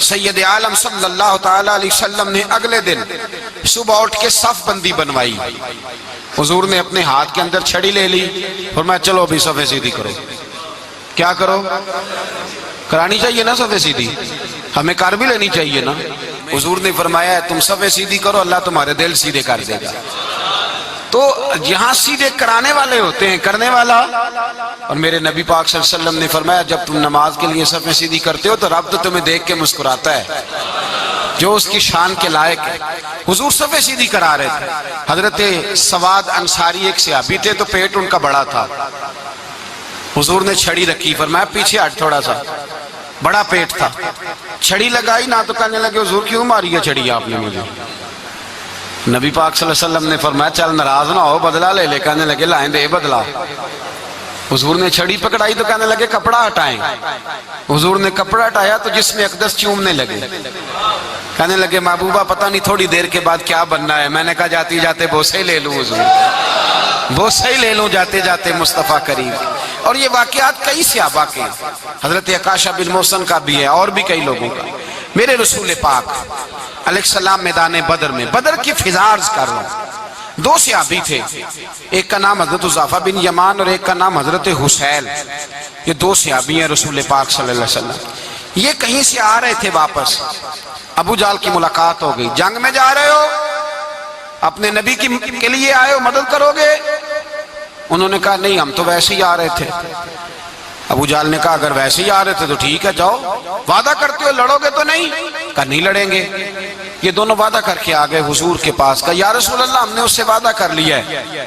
سید عالم صلی اللہ تعالی علیہ وسلم نے اگلے دن صبح اٹھ کے صف بندی بنوائی۔ حضور نے اپنے ہاتھ کے اندر چھڑی لے لی، فرمایا چلو ابھی صفیں سیدھی کرو۔ کیا کرو؟ کرانی چاہیے نا صفیں سیدھی، ہمیں کر بھی لینی چاہیے نا۔ حضور نے فرمایا تم صفیں سیدھی کرو، اللہ تمہارے دل سیدھے کر دے گا۔ تو یہاں سیدھے کرانے والے ہوتے ہیں، کرنے والا۔ اور میرے نبی پاک صلی اللہ علیہ وسلم نے فرمایا جب تم نماز کے لیے صفیں سیدھی کرتے ہو تو رب تو تمہیں دیکھ کے مسکراتا ہے، جو اس کی شان کے لائق ہے۔ حضور صفیں سیدھی کرا رہے تھے، حضرت سواد انصاری ایک صحابی تھے تو پیٹ ان کا بڑا تھا، حضور نے چھڑی رکھی، فرمایا پیچھے ہٹ تھوڑا سا، بڑا پیٹ تھا، چھڑی لگائی نہ تو کہنے لگے حضور کیوں ماری ہے چھڑی آپ نے مجھے۔ نبی پاک صلی اللہ علیہ وسلم نے فرمایا چل ناراض نہ ہو، بدلہ لے لے، کہنے لگے لائیں دے بدلہ۔ حضور نے چھڑی پکڑائی تو کہنے لگے کپڑا ہٹائیں، حضور نے کپڑا ہٹایا تو جسم اقدس چومنے لگے، کہنے لگے محبوبہ پتہ نہیں تھوڑی دیر کے بعد کیا بننا ہے۔ میں نے کہا جاتی جاتے بوسے ہی لے لوں حضور، بوسے ہی لے لوں جاتے جاتے مصطفیٰ کریم۔ اور یہ واقعات کئی صحابہ کے، حضرت عکاشہ بن محصن کا بھی ہے اور بھی کئی لوگوں کا۔ میرے رسول پاک علیہ السلام میدان بدر میں، بدر کی فضا عرض کر رہا ہوں، دو صحابی تھے، ایک کا نام حضرت حذیفہ بن یمان اور ایک کا نام حضرت حسیل۔ یہ دو صحابی ہیں رسول پاک صلی اللہ علیہ وسلم۔ یہ کہیں سے آ رہے تھے واپس، ابو جہل کی ملاقات ہو گئی، جنگ میں جا رہے ہو، اپنے نبی کے لیے آئے ہو، مدد کرو گے؟ انہوں نے کہا نہیں ہم تو ویسے ہی آ رہے تھے۔ ابو جہل نے کہا اگر ویسے ہی آ رہے تھے تو ٹھیک ہے جاؤ، وعدہ کرتے ہو لڑو گے تو نہیں؟ کہا نہیں لڑیں گے۔ یہ دونوں وعدہ کر کے آ گئے حضور کے پاس، کہا یا رسول اللہ ہم نے اس سے وعدہ کر لیا ہے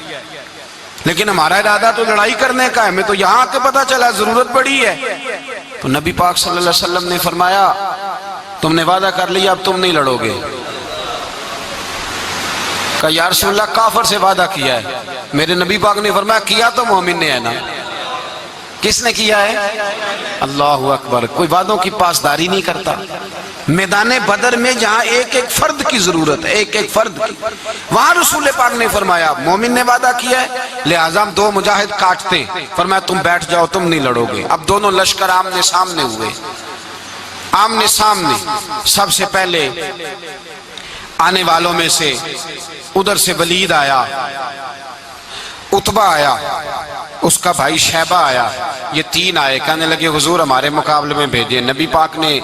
لیکن ہمارا ارادہ تو لڑائی کرنے کا ہے، ہمیں تو یہاں آ کے پتہ چلا ضرورت پڑی ہے۔ تو نبی پاک صلی اللہ علیہ وسلم نے فرمایا تم نے وعدہ کر لیا اب تم نہیں لڑو گے۔ کہا یا رسول اللہ کافر سے وعدہ کیا ہے۔ میرے نبی پاک نے فرمایا کیا تو مومن نے ہے نا۔ کس نے کیا ہے؟ اللہ اکبر۔ کوئی وعدوں کی پاسداری نہیں کرتا۔ میدان بدر میں جہاں ایک ایک فرد کی ضرورت ہے، ایک ایک فرد کی، وہاں رسول پاک نے فرمایا مومن نے وعدہ کیا ہے لہٰذا ہم دو مجاہد کاٹتے ہیں، فرمایا تم بیٹھ جاؤ تم نہیں لڑو گے۔ اب دونوں لشکر آمنے سامنے ہوئے، آمنے سامنے۔ سب سے پہلے آنے والوں میں سے ادھر سے ولید آیا، عتبہ آیا، اس کا بھائی شیبہ آیا، یہ تین آئے، کہنے لگے حضور ہمارے مقابلے میں بھیجے۔ نبی پاک نے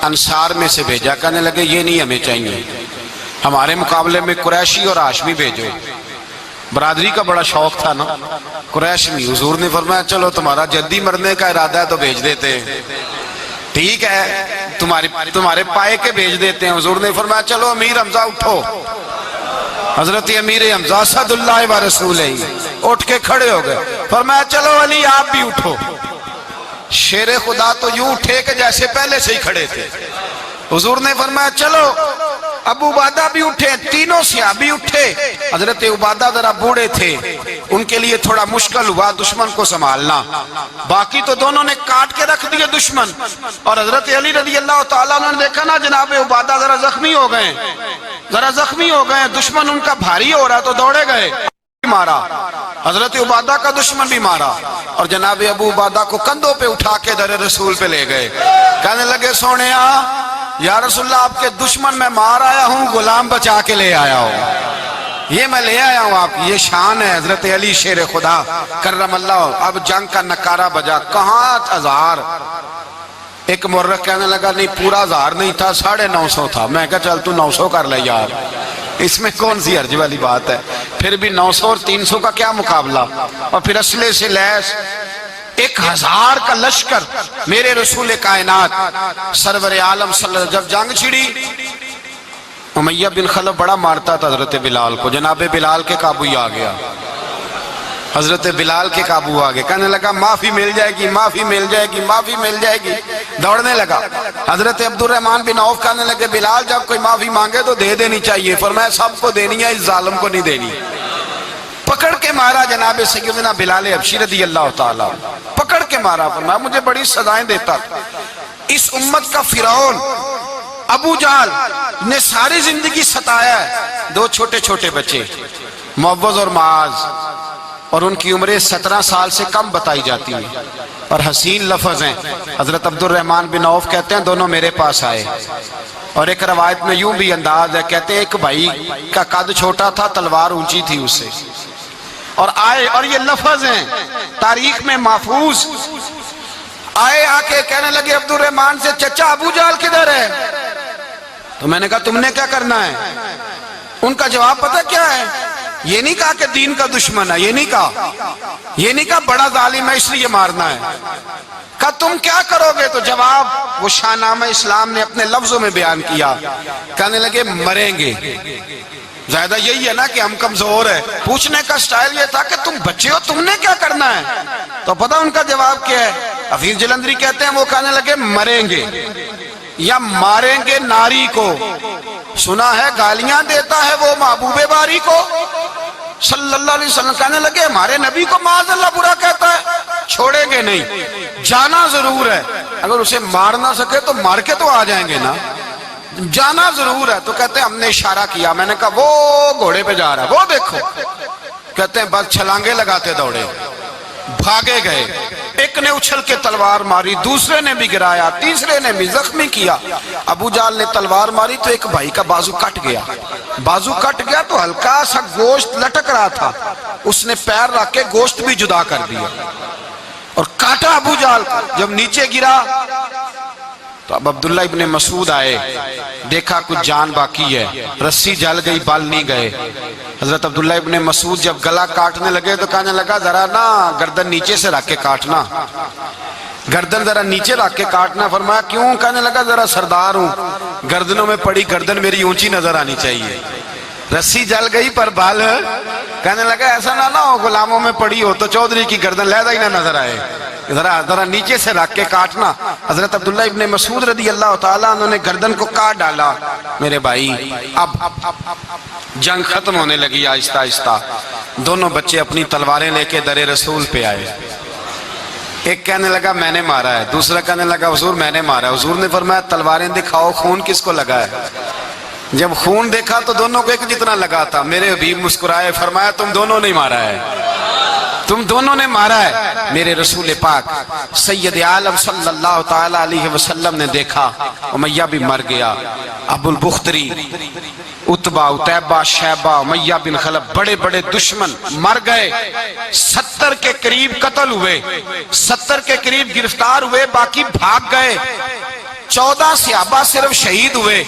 انصار میں سے بھیجا، کہنے لگے یہ نہیں ہمیں چاہیے، ہمارے مقابلے میں قریشی اور ہاشمی بھیجو۔ برادری کا بڑا شوق تھا نا قریش میں. حضور نے فرمایا چلو تمہارا جلدی مرنے کا ارادہ ہے تو بھیج دیتے ہیں, ٹھیک ہے تمہارے پائے کے بھیج دیتے ہیں. حضور نے فرمایا چلو امیر حمزہ اٹھو. حضرت امیر حمزہ اسد اللہ و رسولہ اٹھ کے کھڑے ہو گئے. فرمایا چلو علی آپ بھی اٹھو. شیر خدا تو یوں اٹھے کہ جیسے پہلے سے ہی کھڑے تھے. حضور نے فرمایا چلو ابو عبادہ بھی اٹھے. تینوں صحابی اٹھے. حضرت عبادہ ذرا بوڑھے تھے, ان کے لیے تھوڑا مشکل ہوا دشمن کو سنبھالنا. باقی تو دونوں نے کاٹ کے رکھ دیے دشمن. اور حضرت علی رضی اللہ تعالیٰ عنہ نے دیکھا نا جناب عبادہ ذرا زخمی ہو گئے, دشمن ان کا بھاری ہو رہا تو دوڑے گئے, مارا. حضرت عبادہ کا دشمن بھی مارا اور جناب ابو عبادہ کو کندھوں پہ اٹھا کے در رسول پہ لے گئے. کہنے لگے سونیا یا رسول اللہ آپ کے دشمن میں مار آیا ہوں, غلام بچا کے لے آیا ہوں, یہ میں لے آیا ہوں آپ. یہ شان ہے حضرت علی شیر خدا کرم اللہ. اب جنگ کا نکارہ بجا. کہاں 1000؟ ایک مورخ کہنے لگا نہیں پورا 1000 نہیں تھا, 950 تھا. میں کہا چل تو 900 کر لے یار, اس میں کون سی حرج والی بات ہے. پھر بھی 900 اور 300 کا کیا مقابلہ. اور پھر اسلحے سے لیس 1000 کا لشکر. میرے رسول کائنات سرور عالم صلی اللہ علیہ وسلم جب جنگ چھڑی, امیہ بن خلف بڑا مارتا تھا حضرت بلال کو. جناب بلال کے قابو ہی آ گیا, حضرت بلال کے قابو آ گئے. کہنے لگا معافی مل جائے گی, معافی مل جائے گی, معافی مل جائے گی. دوڑنے لگا. حضرت عبد الرحمن بن عوف کہنے لگے بلال جب کوئی معافی مانگے تو دے دینی چاہیے. فرمایا سب کو دینی ہے, اس ظالم کو نہیں دینی. پکڑ کے مارا جناب سیدنا بلال حبشی رضی اللہ تعالیٰ, پکڑ کے مارا. فرمایا مجھے بڑی سزائیں دیتا. اس امت کا فرعون ابو جہل نے ساری زندگی ستایا ہے. 2 چھوٹے چھوٹے بچے معوذ اور معاذ, اور ان کی عمریں 17 سال سے کم بتائی جاتی ہیں. اور حسین لفظ ہیں. حضرت عبد الرحمن بن عوف کہتے ہیں دونوں میرے پاس آئے, اور ایک روایت میں یوں بھی انداز ہے, کہتے ہیں ایک بھائی کا قد چھوٹا تھا, تلوار اونچی تھی اس سے, اور آئے. اور یہ لفظ ہیں تاریخ میں محفوظ. آئے آ کے کہنے لگے عبد الرحمن سے چچا ابو جہل کدھر ہے؟ تو میں نے کہا تم نے کیا کرنا ہے؟ ان کا جواب پتہ کیا ہے؟ یہ نہیں کہا کہ دین کا دشمن ہے, یہ نہیں کہا بڑا ظالم ہے اس لیے مارنا ہے. کہا تم کیا کرو گے؟ تو جواب وہ شاہ نامہ اسلام نے اپنے لفظوں میں بیان کیا. کہنے لگے مریں گے. زیادہ یہی ہے نا کہ ہم کمزور ہیں. پوچھنے کا سٹائل یہ تھا کہ تم بچے ہو, تم نے کیا کرنا ہے؟ تو پتہ ان کا جواب کیا ہے؟ حفیظ جلندری کہتے ہیں وہ کہنے لگے مریں گے یا ماریں گے ناری کو. سنا ہے گالیاں دیتا ہے وہ محبوب باری کو صلی اللہ علیہ وسلم. کہنے لگے ہمارے نبی کو معاذ اللہ برا کہتا ہے, چھوڑیں گے نہیں, جانا ضرور ہے. اگر اسے مار نہ سکے تو مار کے تو آ جائیں گے نا, جانا ضرور ہے. تو کہتے ہیں ہم نے اشارہ کیا. میں نے کہا وہ گھوڑے پہ جا رہا ہے, وہ دیکھو. کہتے ہیں بس چھلانگے لگاتے دوڑے, بھاگے گئے. ایک نے اچھل کے تلوار ماری, دوسرے نے بھی گرایا, تیسرے نے بھی زخمی کیا. ابو جہل نے تلوار ماری تو ایک بھائی کا بازو کٹ گیا. بازو کٹ گیا تو ہلکا سا گوشت لٹک رہا تھا, اس نے پیر رکھ کے گوشت بھی جدا کر دیا اور کاٹا ابو جہل. جب نیچے گرا تو اب عبداللہ ابن مسعود آئے, دیکھا کچھ جان باقی ہے, رسی جل گئی, بال نہیں گئے. حضرت عبداللہ ابن مسعود جب گلا کاٹنے لگے تو کہنے لگا ذرا نا گردن نیچے سے رکھ کے کاٹنا, گردن ذرا نیچے رکھ کے کاٹنا. فرمایا کیوں؟ کہنے لگا ذرا سردار ہوں, گردنوں میں پڑی گردن میری اونچی نظر آنی چاہیے. رسی جل گئی پر بال. کہنے لگا ایسا نہ ہو غلاموں میں پڑی ہو تو چودھری کی گردن لہذا ہی نہ نظر آئے, ذرا نیچے سے رکھ کے کاٹنا. حضرت عبداللہ ابن مسعود رضی اللہ تعالیٰ انہوں نے گردن کو کاٹ ڈالا. میرے بھائی اب جنگ ختم ہونے لگی آہستہ آہستہ. دونوں بچے اپنی تلواریں لے کے در رسول پہ آئے. ایک کہنے لگا میں نے مارا ہے, دوسرا کہنے لگا حضور میں نے مارا ہے. حضور نے فرمایا تلواریں دکھاؤ, خون کس کو لگا ہے؟ جب خون دیکھا تو دونوں کو ایک جتنا لگا تھا. میرے حبیب مسکرائے, فرمایا تم دونوں نے مارا ہے, تم دونوں نے مارا ہے. میرے رسول پاک سید عالم صلی اللہ تعالی علیہ وسلم نے دیکھا امیہ بھی مر گیا. ابو البختری, عتبہ, عتیبہ, شیبہ, امیہ بن خلف, بڑے بڑے دشمن مر گئے. 70 کے قریب قتل ہوئے, 70 کے قریب گرفتار ہوئے, باقی بھاگ گئے. 14 صحابہ صرف شہید ہوئے.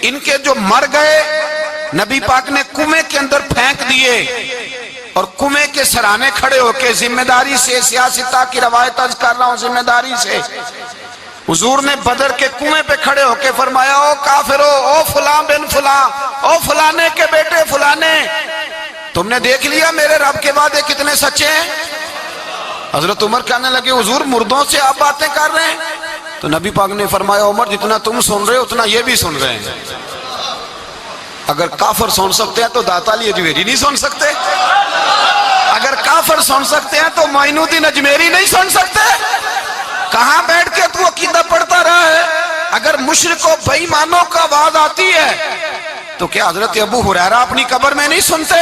ان کے جو مر گئے نبی پاک نے کنویں کے اندر پھینک دیے. اور کنویں کے سرانے کھڑے ہو کے ذمہ داری سے، سیاستہ کی روایت عرض کر رہا ہوں ذمہ داری سے، حضور نے بدر کے کنویں پہ کھڑے ہو کے فرمایا او کافرو، او فلاں بن فلاں، او فلانے کے بیٹے فلانے، تم نے دیکھ لیا میرے رب کے وعدے کتنے سچے ہیں؟ حضرت عمر کہنے لگے حضور مردوں سے آپ باتیں کر رہے ہیں؟ تو نبی پاک نے فرمایا عمر جتنا تم سن رہے ہو اتنا یہ بھی سن رہے ہیں۔ اگر کافر سن سکتے ہیں تو داتا علی اجمیری نہیں سن سکتے؟ اگر کافر سن سکتے ہیں تو معین الدین اجمیری نہیں سن سکتے؟ کہاں بیٹھ کے تو عقیدہ پڑھتا رہا ہے؟ اگر مشرکوں بے ایمانوں کا آواز آتی ہے تو کیا حضرت ابو ہریرہ اپنی قبر میں نہیں سنتے؟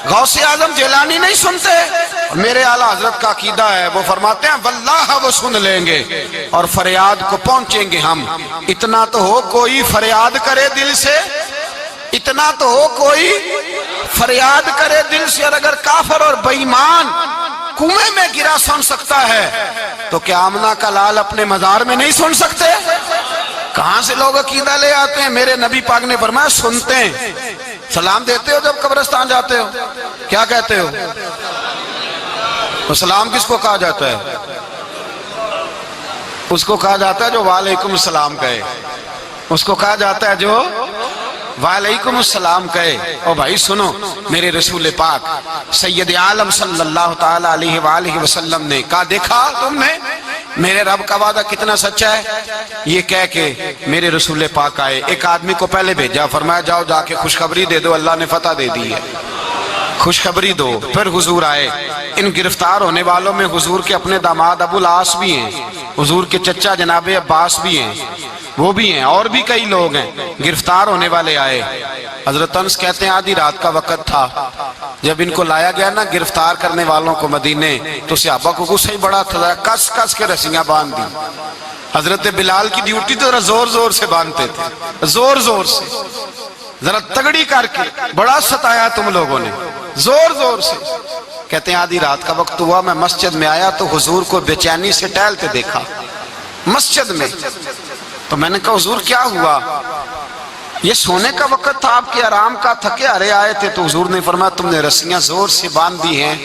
غوث اعظم جیلانی نہیں سنتے؟ میرے اعلیٰ حضرت کا عقیدہ ہے، وہ فرماتے ہیں واللہ وہ سن لیں گے اور فریاد کو پہنچیں گے ہم۔ اتنا تو ہو کوئی فریاد کرے دل سے، اتنا تو ہو کوئی فریاد کرے دل سے، اور اگر کافر اور بے ایمان کنویں میں گرا سن سکتا ہے تو کیا آمنہ کا لال اپنے مزار میں نہیں سن سکتے؟ کہاں سے لوگ عقیدہ لے آتے ہیں؟ میرے نبی پاک نے فرمایا سنتے ہیں۔ سلام دیتے ہو جب قبرستان جاتے ہو؟ کیا کہتے ہو؟ تو سلام کس کو کہا جاتا ہے؟ اس کو کہا جاتا ہے جو وعلیکم السلام کہے، اس کو کہا جاتا ہے جو وعلیکم السلام کہے۔ او بھائی سنو، میرے رسول پاک سید عالم صلی اللہ تعالی علیہ وآلہ وسلم نے کہا دیکھا تم نے میرے رب کا وعدہ کتنا سچا ہے؟ یہ کہہ کے میرے رسول پاک آئے، ایک آدمی کو پہلے بھیجا، فرمایا جاؤ جا کے خوشخبری دے دو، اللہ نے فتح دے دی ہے، خوشخبری دو۔ پھر حضور آئے، ان گرفتار ہونے والوں میں حضور کے اپنے داماد ابو العاص بھی ہیں، حضور کے چچا جناب عباس بھی ہیں، وہ بھی ہیں، اور بھی کئی لوگ ہیں گرفتار ہونے والے آئے۔ حضرت انس کہتے ہیں آدھی رات کا وقت تھا، جب ان کو لایا گیا نا گرفتار کرنے والوں کو مدینے، تو صحابہ کو غصہ ہی بڑا تھا، کس کس کے رسیاں باندھ دی۔ حضرت بلال کی ڈیوٹی تو زور زور سے باندھتے تھے، زور زور سے، ذرا تگڑی کر کے، بڑا ستایا تم لوگوں نے، زور زور سے۔ کہتے ہیں آدھی رات کا وقت ہوا، میں مسجد میں آیا تو حضور کو بے چینی سے ٹہلتے دیکھا مسجد میں، تو میں نے کہا حضور کیا ہوا؟ یہ سونے کا وقت تھا آپ کے آرام کا، تھکے ہارے آئے تھے، تو حضور نے فرمایا تم نے رسیاں زور سے باندھ دی ہیں،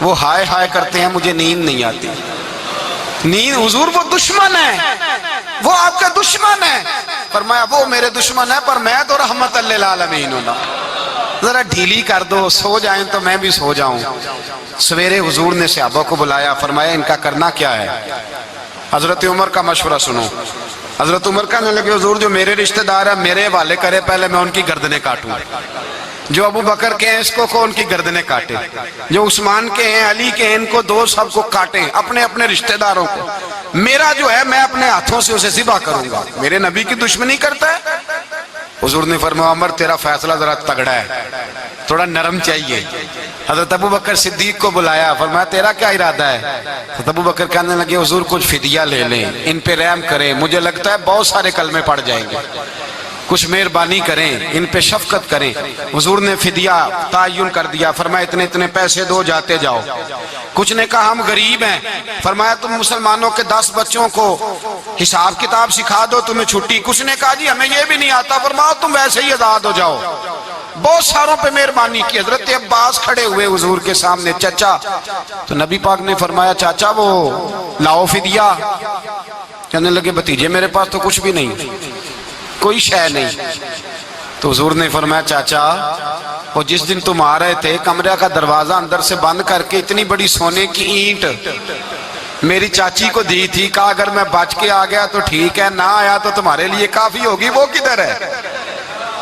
وہ ہائے ہائے کرتے ہیں مجھے نیند نہیں آتی۔ نیند حضور وہ دشمن ہے، وہ آپ کا دشمن ہے۔ فرمایا وہ میرے دشمن ہے پر میں تو رحمت للعالمین ہوں، ذرا ڈھیلی کر دو، سو جائیں تو میں بھی سو جاؤں۔ سویرے حضور نے صحابہ کو بلایا، فرمایا ان کا کرنا کیا ہے؟ حضرت عمر کا مشورہ سنو۔ حضرت عمر کہنے لگے حضور جو میرے رشتہ دار ہیں میرے حوالے کرے، پہلے میں ان کی گردنیں کاٹوں، جو ابو بکر کے ہیں اس کو ان کی گردنیں کاٹے، جو عثمان کے ہیں علی کے ہیں ان کو دو، سب کو کاٹیں، اپنے اپنے رشتہ داروں کو۔ میرا جو ہے میں اپنے ہاتھوں سے اسے ذبح کروں گا، میرے نبی کی دشمنی کرتا ہے۔ حضور نے فرمایا عمر تیرا فیصلہ ذرا تگڑا ہے، تھوڑا نرم چاہیے۔ حضرت ابو بکر صدیق کو بلایا، فرمایا تیرا کیا ارادہ ہے؟ حضرت ابو بکر کہنے لگے حضور کچھ فدیہ لے لیں، ان پہ رحم کریں، مجھے لگتا ہے بہت سارے کلمے پڑ جائیں گے، کچھ مہربانی کریں، ان پہ شفقت کریں۔ حضور نے فدیہ تعین کر دیا، فرمایا اتنے اتنے پیسے دو، جاتے جاؤ۔ کچھ نے کہا ہم غریب ہیں، فرمایا تم مسلمانوں کے 10 بچوں کو حساب کتاب سکھا دو، تمہیں چھٹی۔ کچھ نے کہا جی ہمیں یہ بھی نہیں آتا، فرمایا تم ویسے ہی آزاد ہو جاؤ۔ بہت ساروں پہ مہربانی کی۔ حضرت عباس کھڑے ہوئے حضور کے سامنے، چچا، تو نبی پاک نے فرمایا چاچا وہ لاؤ فدیہ۔ کہنے لگے بھتیجے میرے پاس تو کچھ بھی نہیں، کوئی شے نہیں۔ تو حضور نے فرمایا چاچا وہ جس دن تم آ رہے تھے کمرے کا دروازہ اندر سے بند کر کے اتنی بڑی سونے کی اینٹ میری چاچی کو دی تھی، کہا اگر میں بچ کے آ گیا تو ٹھیک ہے، نہ آیا تو تمہارے لیے کافی ہوگی، وہ کدھر ہے؟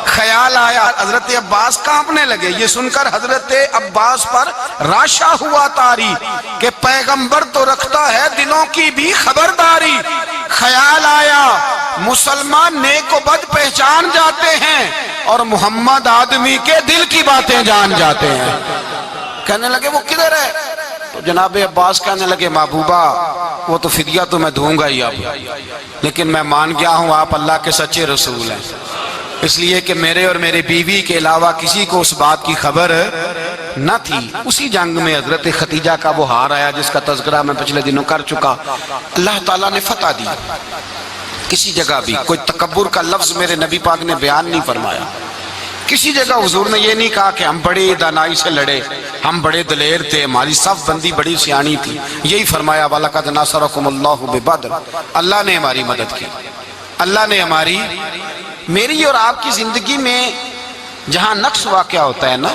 خیال آیا، حضرت عباس کانپنے لگے۔ یہ سن کر حضرت عباس پر راشا ہوا طاری کہ پیغمبر تو رکھتا ہے دلوں کی بھی خبرداری۔ خیال آیا مسلمان نیک و بد پہچان جاتے ہیں اور محمد آدمی کے دل کی باتیں جان جاتے ہیں۔ کہنے لگے وہ کدھر ہے؟ تو جناب عباس کہنے لگے محبوبہ وہ تو فدیہ تو میں دوں گا ہی اب، لیکن میں مان گیا ہوں آپ اللہ کے سچے رسول ہیں، اس لیے کہ میرے اور میرے بیوی کے علاوہ کسی کو اس بات کی خبر نہ تھی۔ اسی جنگ میں حضرت ختیجہ کا وہ ہار آیا جس کا تذکرہ میں پچھلے دنوں کر چکا، اللہ تعالیٰ نے فتح دی۔ کسی جگہ بھی کوئی تکبر کا لفظ میرے نبی پاک نے بیان نہیں فرمایا، کسی جگہ حضور نے یہ نہیں کہا کہ ہم بڑی دانائی سے لڑے، ہم بڑے دلیر تھے، ہماری صف بندی بڑی سیانی تھی. یہی فرمایا وَلَقَدْ نَصَرَكُمُ اللَّهُ بِبَدْرٍ، اللہ نے ہماری مدد کی. اللہ نے ہماری، میری اور آپ کی زندگی میں جہاں نقص واقع ہوتا ہے نا،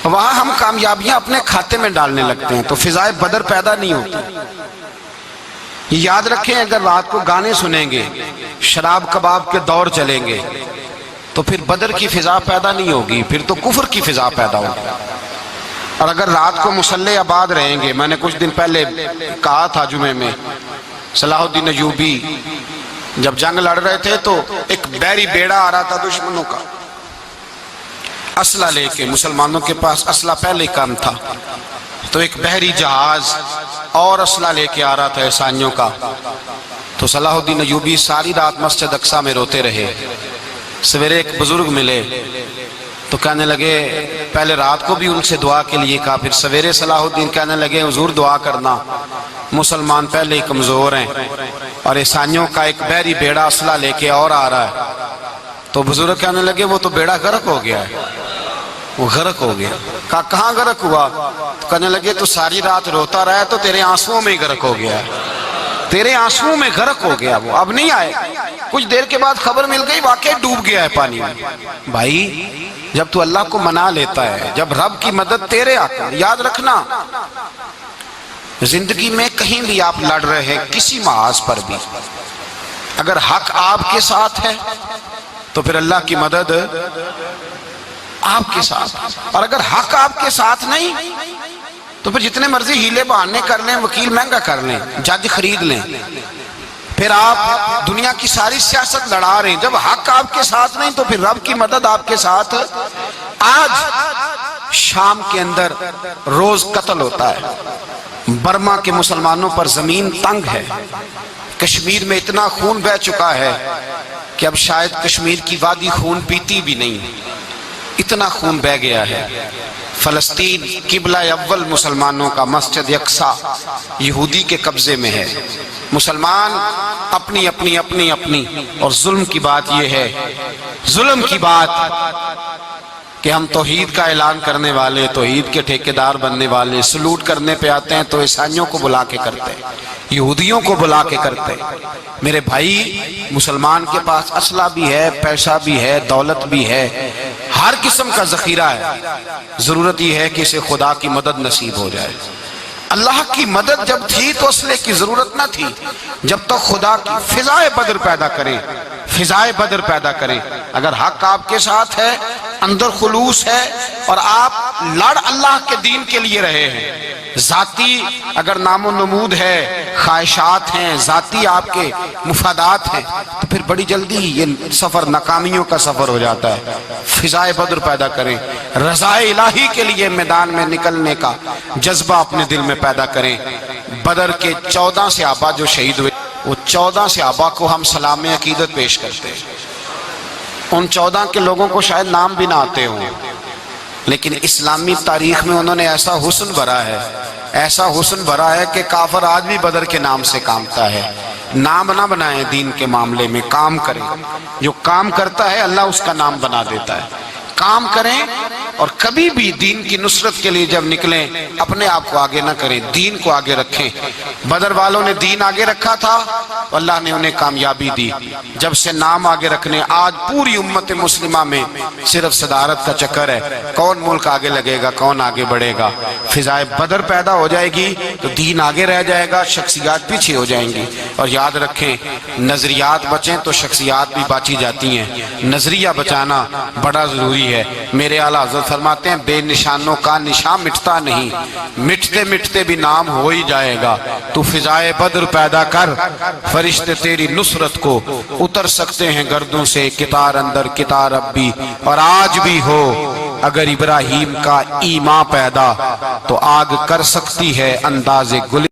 وہاں ہم کامیابیاں اپنے کھاتے میں ڈالنے لگتے ہیں تو فضائے بدر پیدا نہیں ہوتی. یاد رکھیں اگر رات کو گانے سنیں گے، شراب کباب کے دور چلیں گے تو پھر بدر کی فضا پیدا نہیں ہوگی، پھر تو کفر کی فضا پیدا ہوگی. اور اگر رات کو مسلح آباد رہیں گے، میں نے کچھ دن پہلے کہا تھا جمعے میں، صلاح الدین ایوبی جب جنگ لڑ رہے تھے تو ایک بحری بیڑا آ رہا تھا دشمنوں کا، اسلحہ لے کے، مسلمانوں کے پاس اسلحہ پہلے کم تھا، تو ایک بحری جہاز اور اسلحہ لے کے آ رہا تھا عیسائیوں کا. تو صلاح الدین ایوبی ساری رات مسجد اقصیٰ میں روتے رہے. سویرے ایک بزرگ ملے تو کہنے لگے، پہلے رات کو بھی ان سے دعا کے لیے کہا، پھر سویرے صلاح الدین کہنے لگے حضور دعا کرنا، مسلمان پہلے ہی کمزور ہیں اور عیسائیوں کا ایک بحری بیڑا اسلحہ لے کے اور آ رہا ہے. تو بزرگ کہنے لگے وہ تو بیڑا غرق ہو گیا ہے، وہ غرق ہو گیا. کہا کہاں غرق ہوا؟ تو کہنے لگے تو ساری رات روتا رہا تو تیرے آنسوؤں میں ہی غرق ہو گیا ہے، تیرے آنسوؤں میں غرق ہو گیا، وہ اب نہیں آئے. کچھ دیر کے بعد خبر مل گئی واقعی ڈوب گیا ہے پانی میں. بھائی جب تو اللہ کو منا لیتا ہے، جب رب کی مدد تیرے آتا ہے، یاد رکھنا زندگی میں کہیں بھی آپ لڑ رہے ہیں، کسی محاذ پر بھی اگر حق آپ کے ساتھ ہے تو پھر اللہ کی مدد آپ کے ساتھ، اور اگر حق آپ کے ساتھ نہیں تو پھر جتنے مرضی ہیلے بہانے کر لیں، وکیل مہنگا کر لیں، جج خرید لیں، پھر آپ دنیا کی ساری سیاست لڑا رہے ہیں، جب حق آپ کے ساتھ نہیں تو پھر رب کی مدد آپ کے ساتھ. آج شام کے اندر روز قتل ہوتا ہے، برما کے مسلمانوں پر زمین تنگ ہے، کشمیر میں اتنا خون بہہ چکا ہے کہ اب شاید کشمیر کی وادی خون پیتی بھی نہیں، اتنا خون بہہ گیا ہے. فلسطین قبلہ اول مسلمانوں کا مسجد اقصیٰ یہودی کے قبضے میں ہے. مسلمان اپنی اپنی اپنی اپنی، اور ظلم کی بات یہ ہے، ظلم کی بات کہ ہم توحید کا اعلان کرنے والے، توحید کے ٹھیکیدار بننے والے، سلوٹ کرنے پہ آتے ہیں تو عیسائیوں کو بلا کے کرتے ہیں، یہودیوں کو بلا کے کرتے ہیں. میرے بھائی مسلمان کے پاس اسلحہ بھی ہے، پیسہ بھی ہے، دولت بھی ہے، ہر قسم کا ذخیرہ ہے، ضرورت یہ ہے کہ اسے خدا کی مدد نصیب ہو جائے. اللہ کی مدد جب تھی تو اسلحے کی ضرورت نہ تھی، جب تک خدا کی فضائے بدر پیدا کریں، فضائے بدر پیدا کریں. اگر حق آپ کے ساتھ ہے، اندر خلوص ہے اور آپ لڑ اللہ کے دین کے لیے رہے ہیں، ذاتی اگر نام و نمود ہے، خواہشات ہیں، ذاتی آپ کے مفادات ہیں، تو پھر بڑی جلدی یہ سفر ناکامیوں کا سفر ہو جاتا ہے. فضائے بدر پیدا کریں، رضا الہی کے لیے میدان میں نکلنے کا جذبہ اپنے دل میں پیدا کریں. بدر کے 14 صحابہ جو شہید ہوئے، وہ 14 صحابہ کو ہم سلام عقیدت پیش کرتے ہیں. ان 14 کے لوگوں کو شاید نام بھی نہ آتے ہوں، لیکن اسلامی تاریخ میں انہوں نے ایسا حسن بھرا ہے، ایسا حسن بھرا ہے کہ کافر آج بھی بدر کے نام سے کامتا ہے. نام نہ بنائیں دین کے معاملے میں، کام کریں. جو کام کرتا ہے اللہ اس کا نام بنا دیتا ہے. کام کریں اور کبھی بھی دین کی نصرت کے لیے جب نکلیں اپنے آپ کو آگے نہ کریں، دین کو آگے رکھیں. بدر والوں نے دین آگے رکھا تھا، اللہ نے انہیں کامیابی دی. جب سے نام آگے رکھنے، آج پوری امت مسلمہ میں صرف صدارت کا چکر ہے، کون ملک آگے لگے گا، کون آگے بڑھے گا. فضائے بدر پیدا ہو جائے گی تو دین آگے رہ جائے گا، شخصیات پیچھے ہو جائیں گی. اور یاد رکھیں نظریات بچیں تو شخصیات بھی باچی جاتی ہیں. نظریہ بچانا بڑا ضروری ہے. میرے اعلیٰ حضرت فرماتے ہیں بے نشانوں کا نشان مٹتا نہیں، مٹتے مٹتے بھی نام ہو ہی جائے گا. تو فضائے بدر پیدا کر، فرشتے تیری نصرت کو اتر سکتے ہیں گردوں سے، کتار اندر کتار اب بھی. اور آج بھی ہو اگر ابراہیم کا ایمان پیدا تو آگ کر سکتی ہے انداز گل.